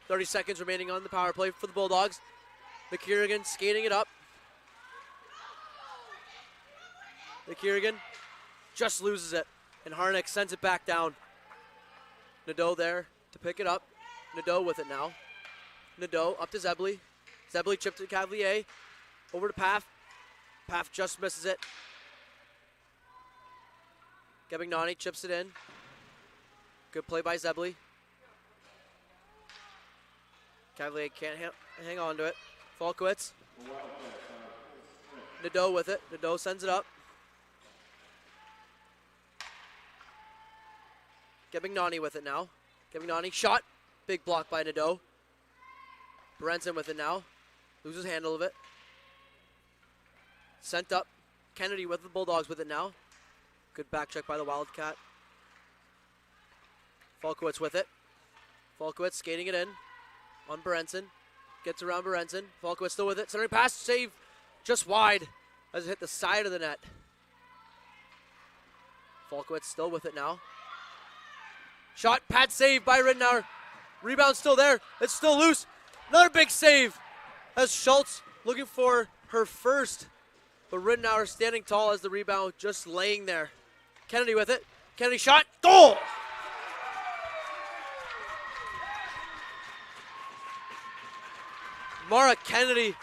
Speaker 6: 30 seconds remaining on the power play for the Bulldogs. McKiergan skating it up. McKiergan just loses it. And Harnick sends it back down. Nadeau there to pick it up. Nadeau with it now. Nadeau up to Zebley. Zebley chipped to Cavalier. Over to Paff. Paff just misses it. Gabignani chips it in. Good play by Zebley. Cavalier can't hang on to it. Falkowitz. Nadeau with it. Nadeau sends it up. Gabignani with it now. Gabignani shot. Big block by Nadeau. Brenson with it now. Loses handle of it. Sent up. Kennedy with the Bulldogs with it now. Good back check by the Wildcat. Falkowitz with it. Falkowitz skating it in on Berenson. Gets around Berenson. Falkowitz still with it. Centering pass. Save just wide as it hit the side of the net. Falkowitz still with it now. Shot. Pad save by Ridenour. Rebound still there. It's still loose. Another big save as Schultz looking for her first. But Ridenour standing tall as the rebound just laying there. Kennedy with it. Kennedy shot. Goal! Mara Kennedy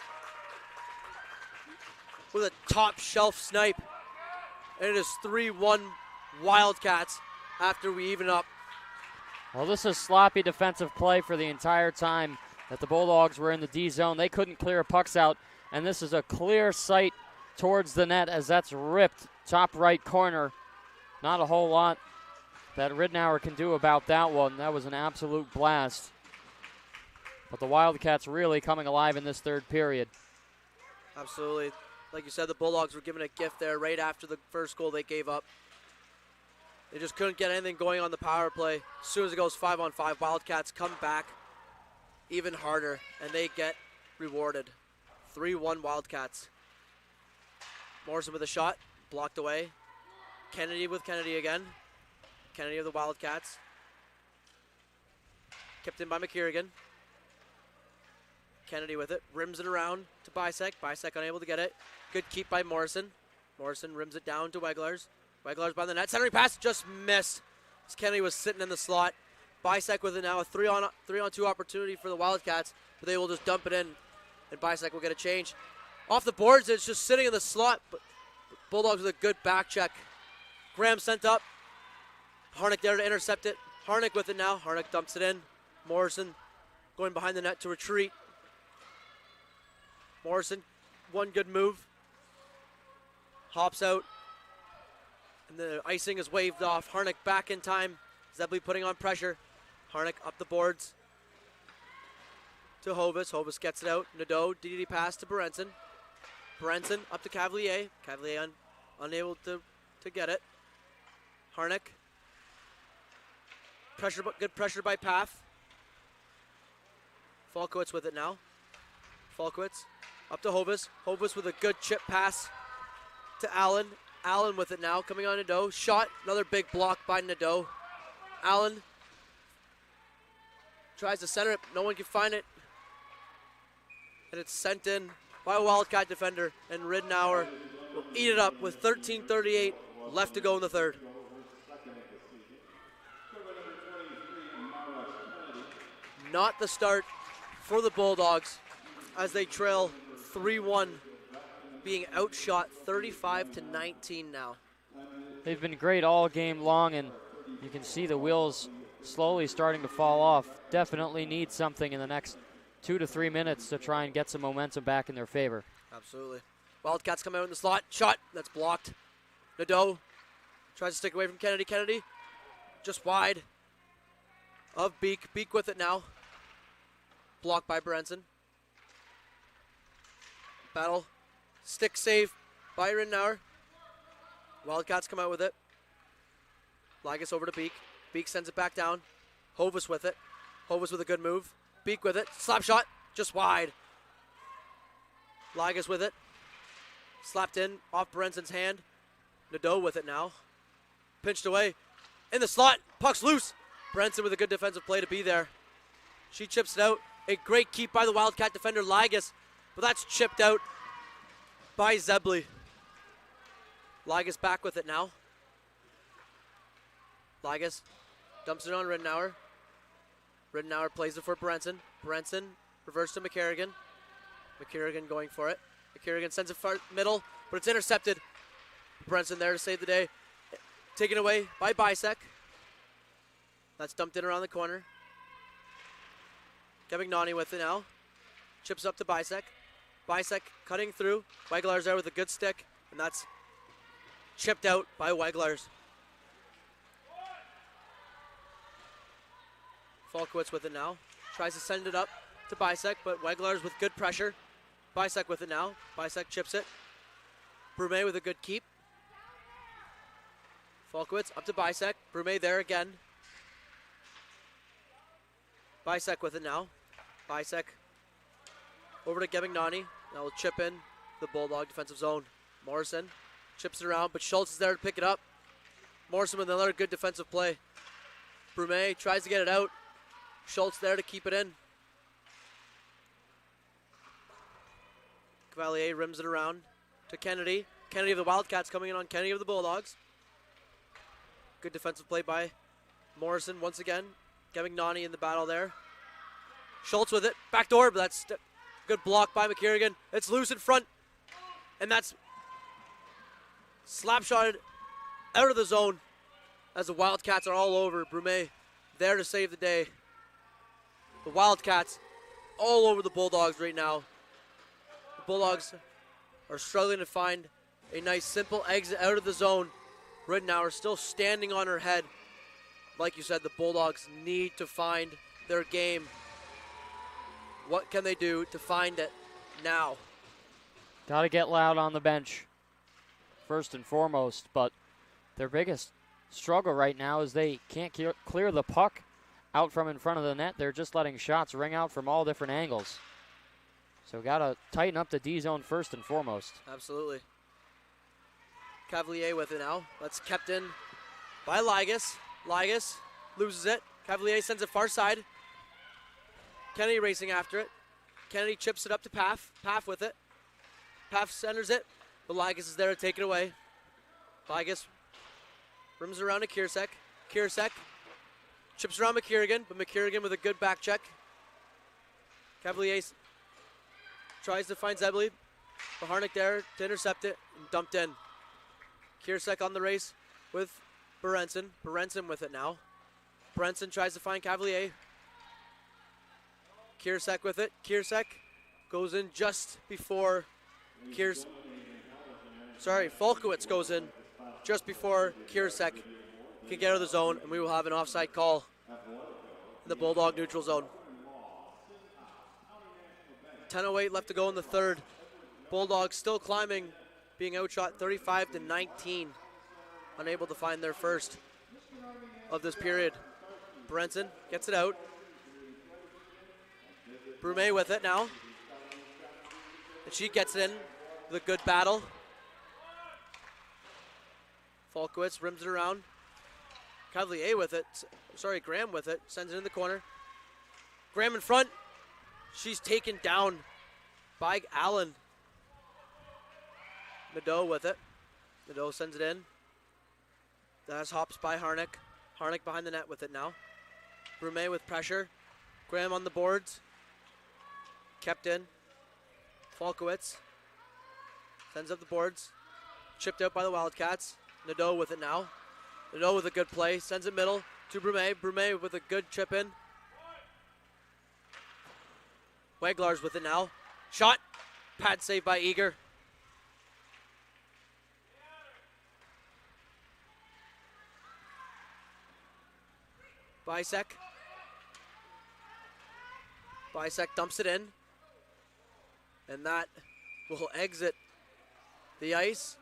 Speaker 6: with a top shelf snipe. And it is 3-1 Wildcats after we even up.
Speaker 7: Well, this is sloppy defensive play for the entire time that the Bulldogs were in the D zone. They couldn't clear pucks out, and this is a clear sight towards the net as that's ripped top right corner. Not a whole lot that Ridenour can do about that one. That was an absolute blast. But the Wildcats really coming alive in this third period.
Speaker 6: Absolutely. Like you said, the Bulldogs were given a gift there right after the first goal they gave up. They just couldn't get anything going on the power play. As soon as it goes 5-on-5, Wildcats come back even harder, and they get rewarded. 3-1 Wildcats. Morrison with a shot, blocked away. Kennedy with Kennedy again. Kennedy of the Wildcats. Kept in by McKiergan. Kennedy with it, rims it around to Bisek. Bisek unable to get it. Good keep by Morrison. Morrison rims it down to Weglars. Weglars by the net. Centering pass just missed. Kennedy was sitting in the slot. Bisek with it now, a 3-on-2 opportunity for the Wildcats, but they will just dump it in, and Bisek will get a change. Off the boards, it's just sitting in the slot, but Bulldogs with a good back check. Graham sent up. Harnick there to intercept it. Harnick with it now. Harnick dumps it in. Morrison going behind the net to retreat. Morrison, one good move. Hops out. And the icing is waved off. Harnick back in time. Zebley putting on pressure. Harnick up the boards to Hovis. Hovis gets it out. Nadeau, DD pass to Berenson. Berenson up to Cavalier. Cavalier unable to get it. Harnick. Good pressure by Paff. Falkowitz with it now. Falkowitz up to Hovis. Hovis with a good chip pass to Allen. Allen with it now, coming on Nadeau. Shot, another big block by Nadeau. Allen tries to center it, no one can find it. And it's sent in by a Wildcat defender, and Ridenour will eat it up with 13:38 left to go in the third. Not the start for the Bulldogs as they trail 3-1, being outshot 35-19 now.
Speaker 7: They've been great all game long, and you can see the wheels slowly starting to fall off. Definitely need something in the next 2 to 3 minutes to try and get some momentum back in their favor.
Speaker 6: Absolutely. Wildcats come out in the slot. Shot, that's blocked. Nadeau tries to stick away from Kennedy. Kennedy just wide of Beek. Beek with it now. Blocked by Berenson. Battle. Stick save by Ridenour. Wildcats come out with it. Ligas over to Beek. Beek sends it back down. Hovis with it. Hovis with a good move. Beek with it. Slap shot. Just wide. Ligas with it. Slapped in off Berenson's hand. Nadeau with it now. Pinched away. In the slot. Puck's loose. Berenson with a good defensive play to be there. She chips it out. A great keep by the Wildcat defender Ligas. But that's chipped out by Zebley. Ligas back with it now. Ligas dumps it on Ridenour. Ridenour plays it for Berenson. Berenson reverse to McCarrigan. McCarrigan going for it. McCarrigan sends it far middle, but it's intercepted. Berenson there to save the day. Taken away by Bisek. That's dumped in around the corner. Gavignani with it now. Chips up to Bisek. Bisek cutting through. Weglar's there with a good stick, and that's chipped out by Weglar's. Falkowitz with it now. Tries to send it up to Bisek, but Weglar's with good pressure. Bisek with it now. Bisek chips it. Brumet with a good keep. Falkowitz up to Bisek. Brumet there again. Bisek with it now. Bisek over to Gavignani. Now we'll chip in the Bulldog defensive zone. Morrison chips it around, but Schultz is there to pick it up. Morrison with another good defensive play. Brumet tries to get it out. Schultz there to keep it in. Cavalier rims it around to Kennedy. Kennedy of the Wildcats coming in on Kennedy of the Bulldogs. Good defensive play by Morrison once again. Gavignani in the battle there. Schultz with it. Backdoor, but that's good block by McCarrigan. It's loose in front. And that's slap-shotted out of the zone as the Wildcats are all over. Brumet there to save the day. The Wildcats all over the Bulldogs right now. The Bulldogs are struggling to find a nice simple exit out of the zone. Ridenour still standing on her head. Like you said, the Bulldogs need to find their game. What can they do to find it now?
Speaker 7: Got to get loud on the bench, first and foremost. But their biggest struggle right now is they can't clear the puck out from in front of the net. They're just letting shots ring out from all different angles. So got to tighten up the D zone first and foremost.
Speaker 6: Absolutely. Cavalier with it now. That's kept in by Ligas. Ligas loses it. Cavalier sends it far side. Kennedy racing after it. Kennedy chips it up to Paff. Paff with it. Paff centers it, but Ligas is there to take it away. Ligas rims around to Kiersek. Kiersek chips around McKierrigan, but McKierrigan with a good back check. Cavalier tries to find Zebley, but Harnick there to intercept it and dumped in. Kiersek on the race with Berenson. Berenson with it now. Berenson tries to find Cavalier. Kiersek with it. Kiersek goes in just before Falkowitz goes in just before Kiersek can get out of the zone, and we will have an offside call in the Bulldog neutral zone. 10:08 left to go in the third. Bulldogs still climbing, being outshot 35-19. Unable to find their first of this period. Berenson gets it out. Brumet with it now. And she gets it in with a good battle. Falkowitz rims it around. Cavalier with it. Graham with it. Sends it in the corner. Graham in front. She's taken down by Allen. Nadeau with it. Nadeau sends it in. That's hops by Harnick. Harnick behind the net with it now. Brumet with pressure. Graham on the boards. Kept in. Falkowitz sends up the boards. Chipped out by the Wildcats. Nadeau with it now. Nadeau with a good play. Sends it middle to Brumet. Brumet with a good chip in. Weglar's with it now. Shot. Pad save by Eager. Bisek dumps it in. And that will exit the ice.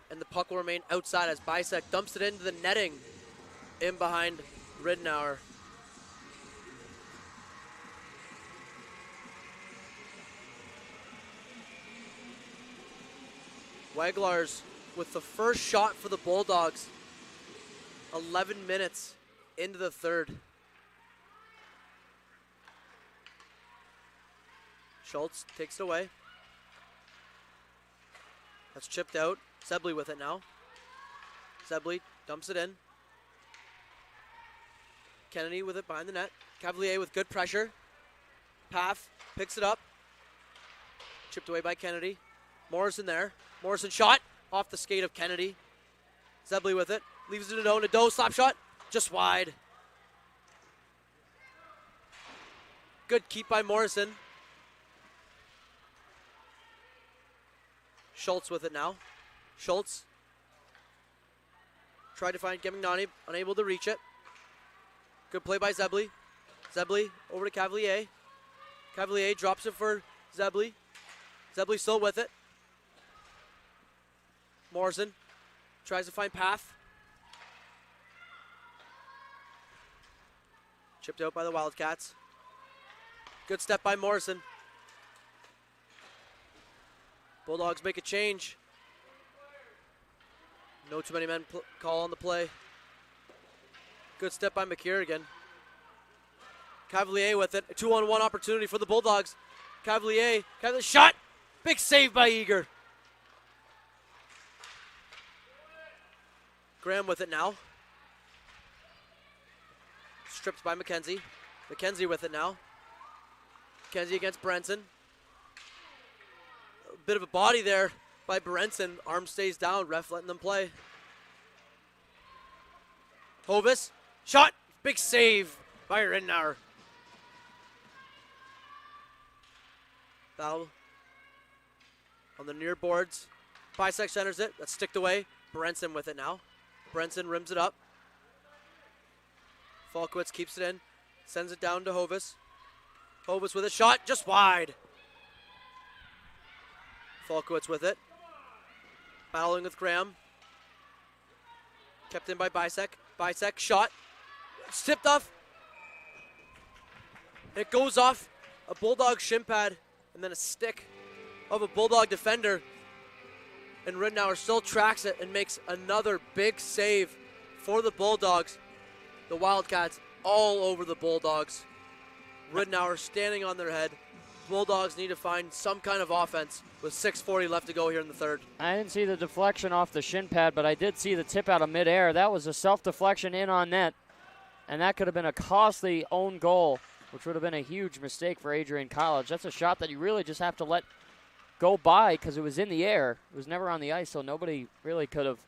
Speaker 6: And the puck will remain outside as Bisek dumps it into the netting in behind Ridenour. Weglar's with the first shot for the Bulldogs. 11 minutes into the third. Schultz takes it away. That's chipped out. Zebley with it now. Zebley dumps it in. Kennedy with it behind the net. Cavalier with good pressure. Paff picks it up. Chipped away by Kennedy. Morrison there. Morrison shot off the skate of Kennedy. Zebley with it. Leaves it to Nadeau. Nadeau slap shot. Just wide. Good keep by Morrison. Schultz with it now. Schultz tried to find Gemignani, unable to reach it. Good play by Zebley. Zebley over to Cavalier. Cavalier drops it for Zebley. Zebley still with it. Morrison tries to find Path. Chipped out by the Wildcats. Good step by Morrison. Bulldogs make a change. No too many men call on the play. Good step by McKierrigan. Cavalier with it. A 2-on-1 opportunity for the Bulldogs. Cavalier shot. Big save by Eager. Graham with it now. Stripped by McKenzie. McKenzie with it now. McKenzie against Berenson. A bit of a body there by Berenson. Arm stays down. Ref letting them play. Hovis. Shot. Big save by Ridenour. Foul on the near boards. Bisek centers it. That's sticked away. Berenson with it now. Berenson rims it up. Falkowitz keeps it in. Sends it down to Hovis. Hovis with a shot. Just wide. Falkowitz with it. Battling with Graham. Kept in by Bisek. Bisek shot. It's tipped off. It goes off a Bulldog shin pad and then a stick of a Bulldog defender. And Ridenour still tracks it and makes another big save for the Bulldogs. The Wildcats all over the Bulldogs. Ridenour standing on their head. Bulldogs need to find some kind of offense with with 6:40 left to go here in the third.
Speaker 7: I didn't see the deflection off the shin pad, but I did see the tip out of midair. That was a self-deflection in on net, and that could have been a costly own goal, which would have been a huge mistake for Adrian College. That's a shot that you really just have to let go by because it was in the air. It was never on the ice, so nobody really could have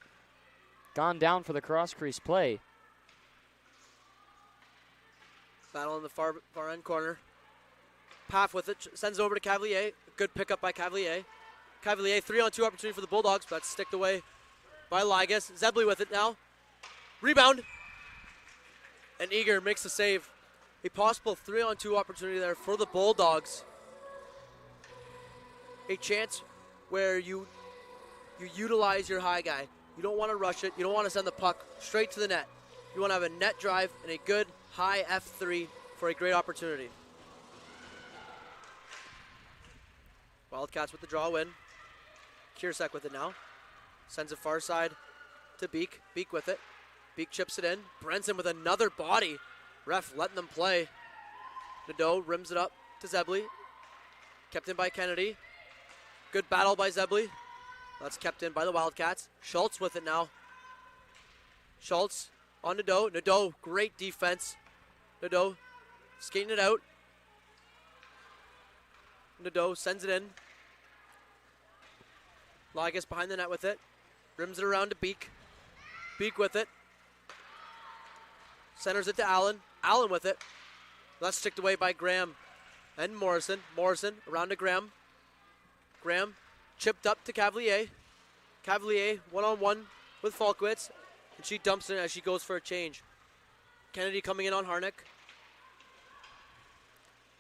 Speaker 7: gone down for the cross-crease play.
Speaker 6: Battle in the far end corner. Paff with it, sends it over to Cavalier. Good pickup by Cavalier. Cavalier, 3-on-2 opportunity for the Bulldogs, but that's sticked away by Ligas. Zebley with it now. Rebound. And Eager makes the save. A possible 3-on-2 opportunity there for the Bulldogs. A chance where you utilize your high guy. You don't want to rush it. You don't want to send the puck straight to the net. You want to have a net drive and a good high F3 for a great opportunity. Wildcats with the draw win. Kiersek with it now. Sends it far side to Beek. Beek with it. Beek chips it in. Brenson with another body. Ref letting them play. Nadeau rims it up to Zebley. Kept in by Kennedy. Good battle by Zebley. That's kept in by the Wildcats. Schultz with it now. Schultz on Nadeau. Nadeau, great defense. Nadeau skating it out. Nadeau sends it in. Ligas behind the net with it. Rims it around to Beek. Beek with it. Centers it to Allen. Allen with it. That's sticked away by Graham and Morrison. Morrison around to Graham. Graham chipped up to Cavalier. Cavalier one-on-one with Falkowitz. And she dumps it as she goes for a change. Kennedy coming in on Harnick.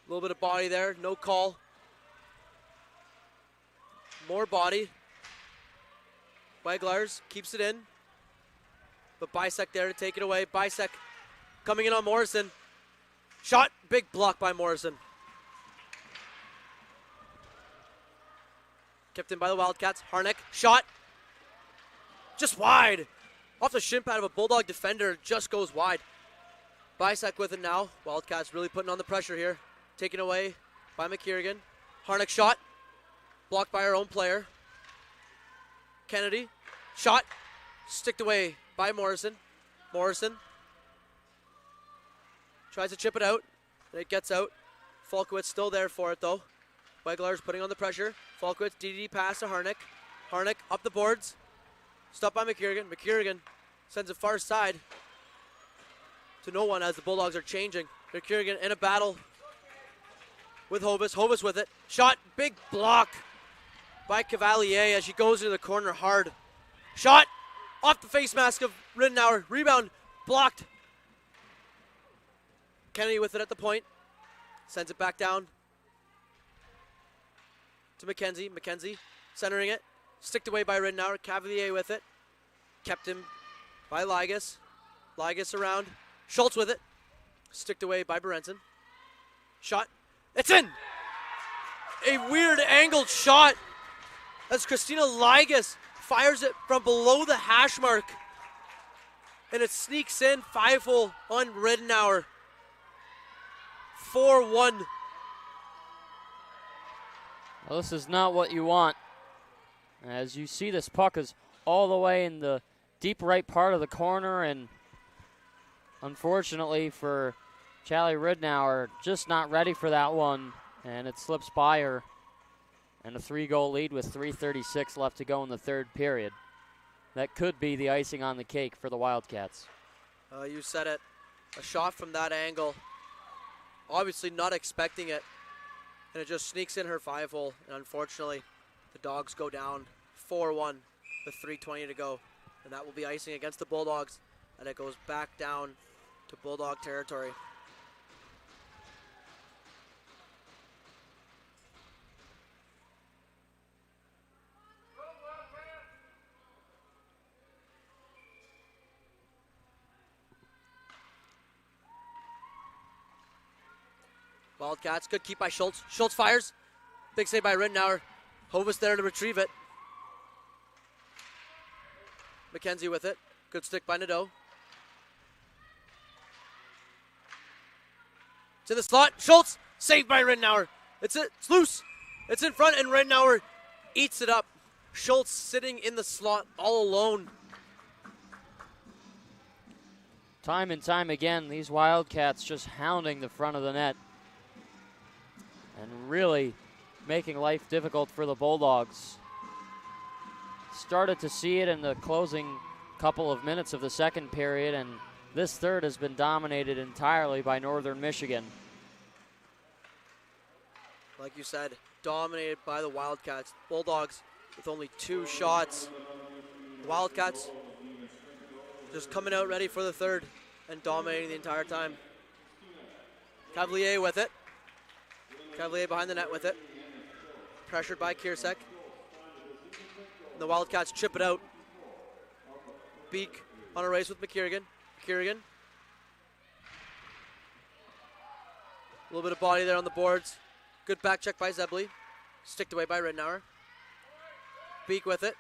Speaker 6: A little bit of body there. No call. More body. Weglars keeps it in. But Bisek there to take it away. Bisek coming in on Morrison. Shot. Big block by Morrison. Kept in by the Wildcats. Harnick. Shot. Just wide. Off the shin pad of a Bulldog defender. Just goes wide. Bisek with it now. Wildcats really putting on the pressure here. Taken away by McKiergan. Harnick shot. Blocked by our own player. Kennedy. Shot. Sticked away by Morrison. Morrison tries to chip it out. And it gets out. Falkowitz still there for it though. Weglars putting on the pressure. Falkowitz DD pass to Harnick. Harnick up the boards. Stopped by McKiergan. McKiergan sends it far side to no one as the Bulldogs are changing. McKiergan in a battle with Hovis. Hovis with it. Shot. Big block by Cavalier as she goes into the corner hard. Shot off the face mask of Ridenour. Rebound blocked. Kennedy with it at the point. Sends it back down to McKenzie. McKenzie centering it. Sticked away by Ridenour. Cavalier with it. Kept him by Ligas. Ligas around. Schultz with it. Sticked away by Berenson. Shot. It's in! A weird angled shot as Christina Ligas fires it from below the hash mark. And it sneaks in 5-hole on Ridenour. 4-1.
Speaker 7: Well, this is not what you want. As you see, this puck is all the way in the deep right part of the corner, and unfortunately for Charlie Ridenour, just not ready for that one, and it slips by her. And a 3-goal lead with 3:36 left to go in the third period. That could be the icing on the cake for the Wildcats.
Speaker 6: You said it. A shot from that angle. Obviously not expecting it. And it just sneaks in her 5-hole. And unfortunately, the Dogs go down 4-1 with 3:20 to go. And that will be icing against the Bulldogs. And it goes back down to Bulldog territory. Wildcats, good keep by Schultz. Schultz fires. Big save by Ridenour. Hovis there to retrieve it. McKenzie with it. Good stick by Nadeau. To the slot. Schultz, saved by Ridenour. It's loose. It's in front, and Ridenour eats it up. Schultz sitting in the slot all alone.
Speaker 7: Time and time again, these Wildcats just hounding the front of the net and really making life difficult for the Bulldogs. Started to see it in the closing couple of minutes of the second period, and this third has been dominated entirely by Northern Michigan.
Speaker 6: Like you said, dominated by the Wildcats. Bulldogs with only 2 shots. Wildcats just coming out ready for the third and dominating the entire time. Cavalier with it. Cavalier behind the net with it. Pressured by Kiersek. The Wildcats chip it out. Beak on a race with McKiergan. McKiergan. A little bit of body there on the boards. Good back check by Zebley. Sticked away by Ridnour. Beak with it.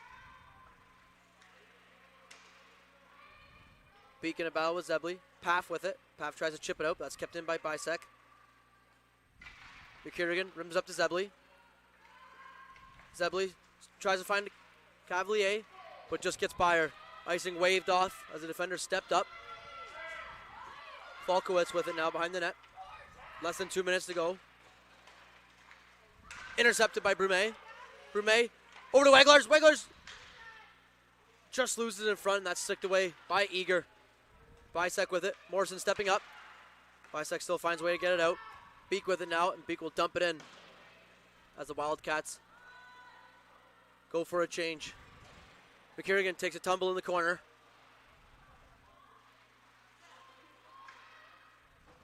Speaker 6: Beak in a battle with Zebley. Paff with it. Paff tries to chip it out. That's kept in by Bisek. McKiergan rims up to Zebley. Zebley tries to find Cavalier, but just gets by her. Icing waved off as the defender stepped up. Falkowitz with it now behind the net. Less than 2 minutes to go. Intercepted by Brumet. Brumet over to Weglars. Weglars just loses it in front, and that's sticked away by Eager. Bisek with it. Morrison stepping up. Bisek still finds a way to get it out. Beak with it now, and Beak will dump it in as the Wildcats go for a change. McKiergan takes a tumble in the corner.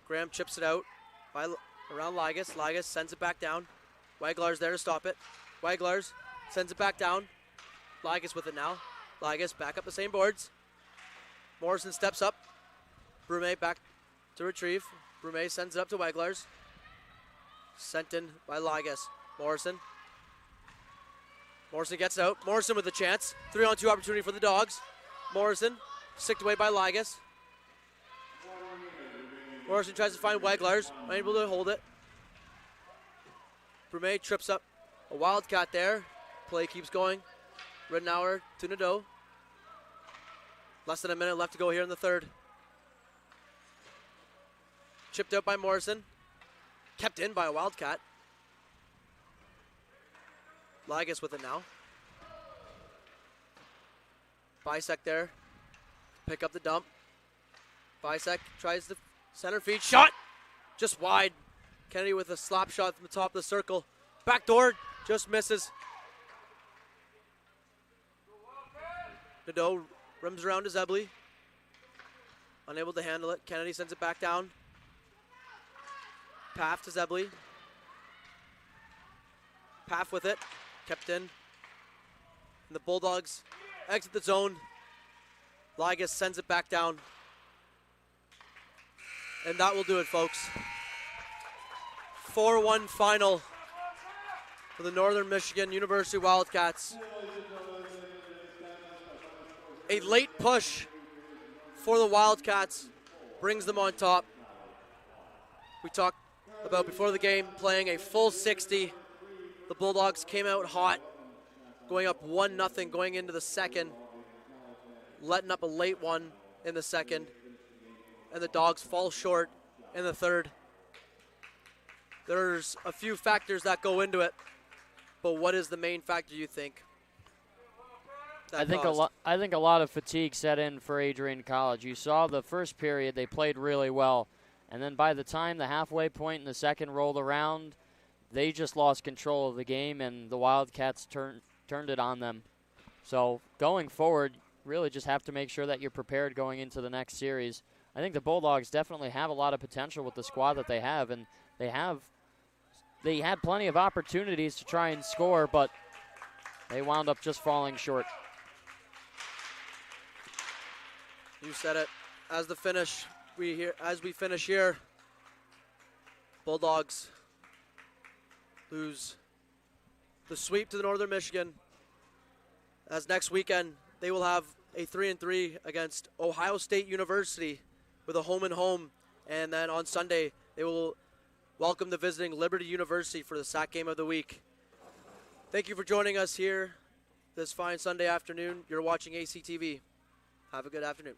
Speaker 6: Graham chips it out around Ligas. Ligas sends it back down. Weglars there to stop it. Weglars sends it back down. Ligas with it now. Ligas back up the same boards. Morrison steps up. Brumet back to retrieve. Brumet sends it up to Weglars. Sent in by Ligas. Morrison. Morrison gets out. Morrison with a chance. 3-on-2 opportunity for the Dogs. Morrison sticked away by Ligas. Morrison tries to find Weglars. Unable to hold it. Brumet trips up a Wildcat there. Play keeps going. Ridnour to Nadeau. Less than a minute left to go here in the third. Chipped out by Morrison. Kept in by a Wildcat. Ligas with it now. Bisek there. Pick up the dump. Bisek tries the center feed. Shot! Just wide. Kennedy with a slap shot from the top of the circle. Backdoor. Just misses. Nadeau rims around to Zebley. Unable to handle it. Kennedy sends it back down. Paff to Zebley. Paff with it. Kept in. And the Bulldogs exit the zone. Ligas sends it back down. And that will do it, folks. 4-1 final for the Northern Michigan University Wildcats. A late push for the Wildcats brings them on top. We talked about before the game playing a full 60. The Bulldogs came out hot, going up 1-0 going into the second, letting up a late one in the second, and the Dogs fall short in the third. There's a few factors that go into it, but what is the main factor you think?
Speaker 7: I think a lot of fatigue set in for Adrian College. You saw the first period, they played really well. And then by the time the halfway point in the second rolled around, they just lost control of the game, and the Wildcats turned it on them. So going forward, really just have to make sure that you're prepared going into the next series. I think the Bulldogs definitely have a lot of potential with the squad that they have, and they had plenty of opportunities to try and score, but they wound up just falling short.
Speaker 6: You said it. As we finish here, Bulldogs lose the sweep to the Northern Michigan. As next weekend they will have a 3-3 against Ohio State University with a home, and then on Sunday they will welcome the visiting Liberty University for the SAC game of the week. Thank you for joining us here this fine Sunday afternoon. You're watching ACTV. Have a good afternoon.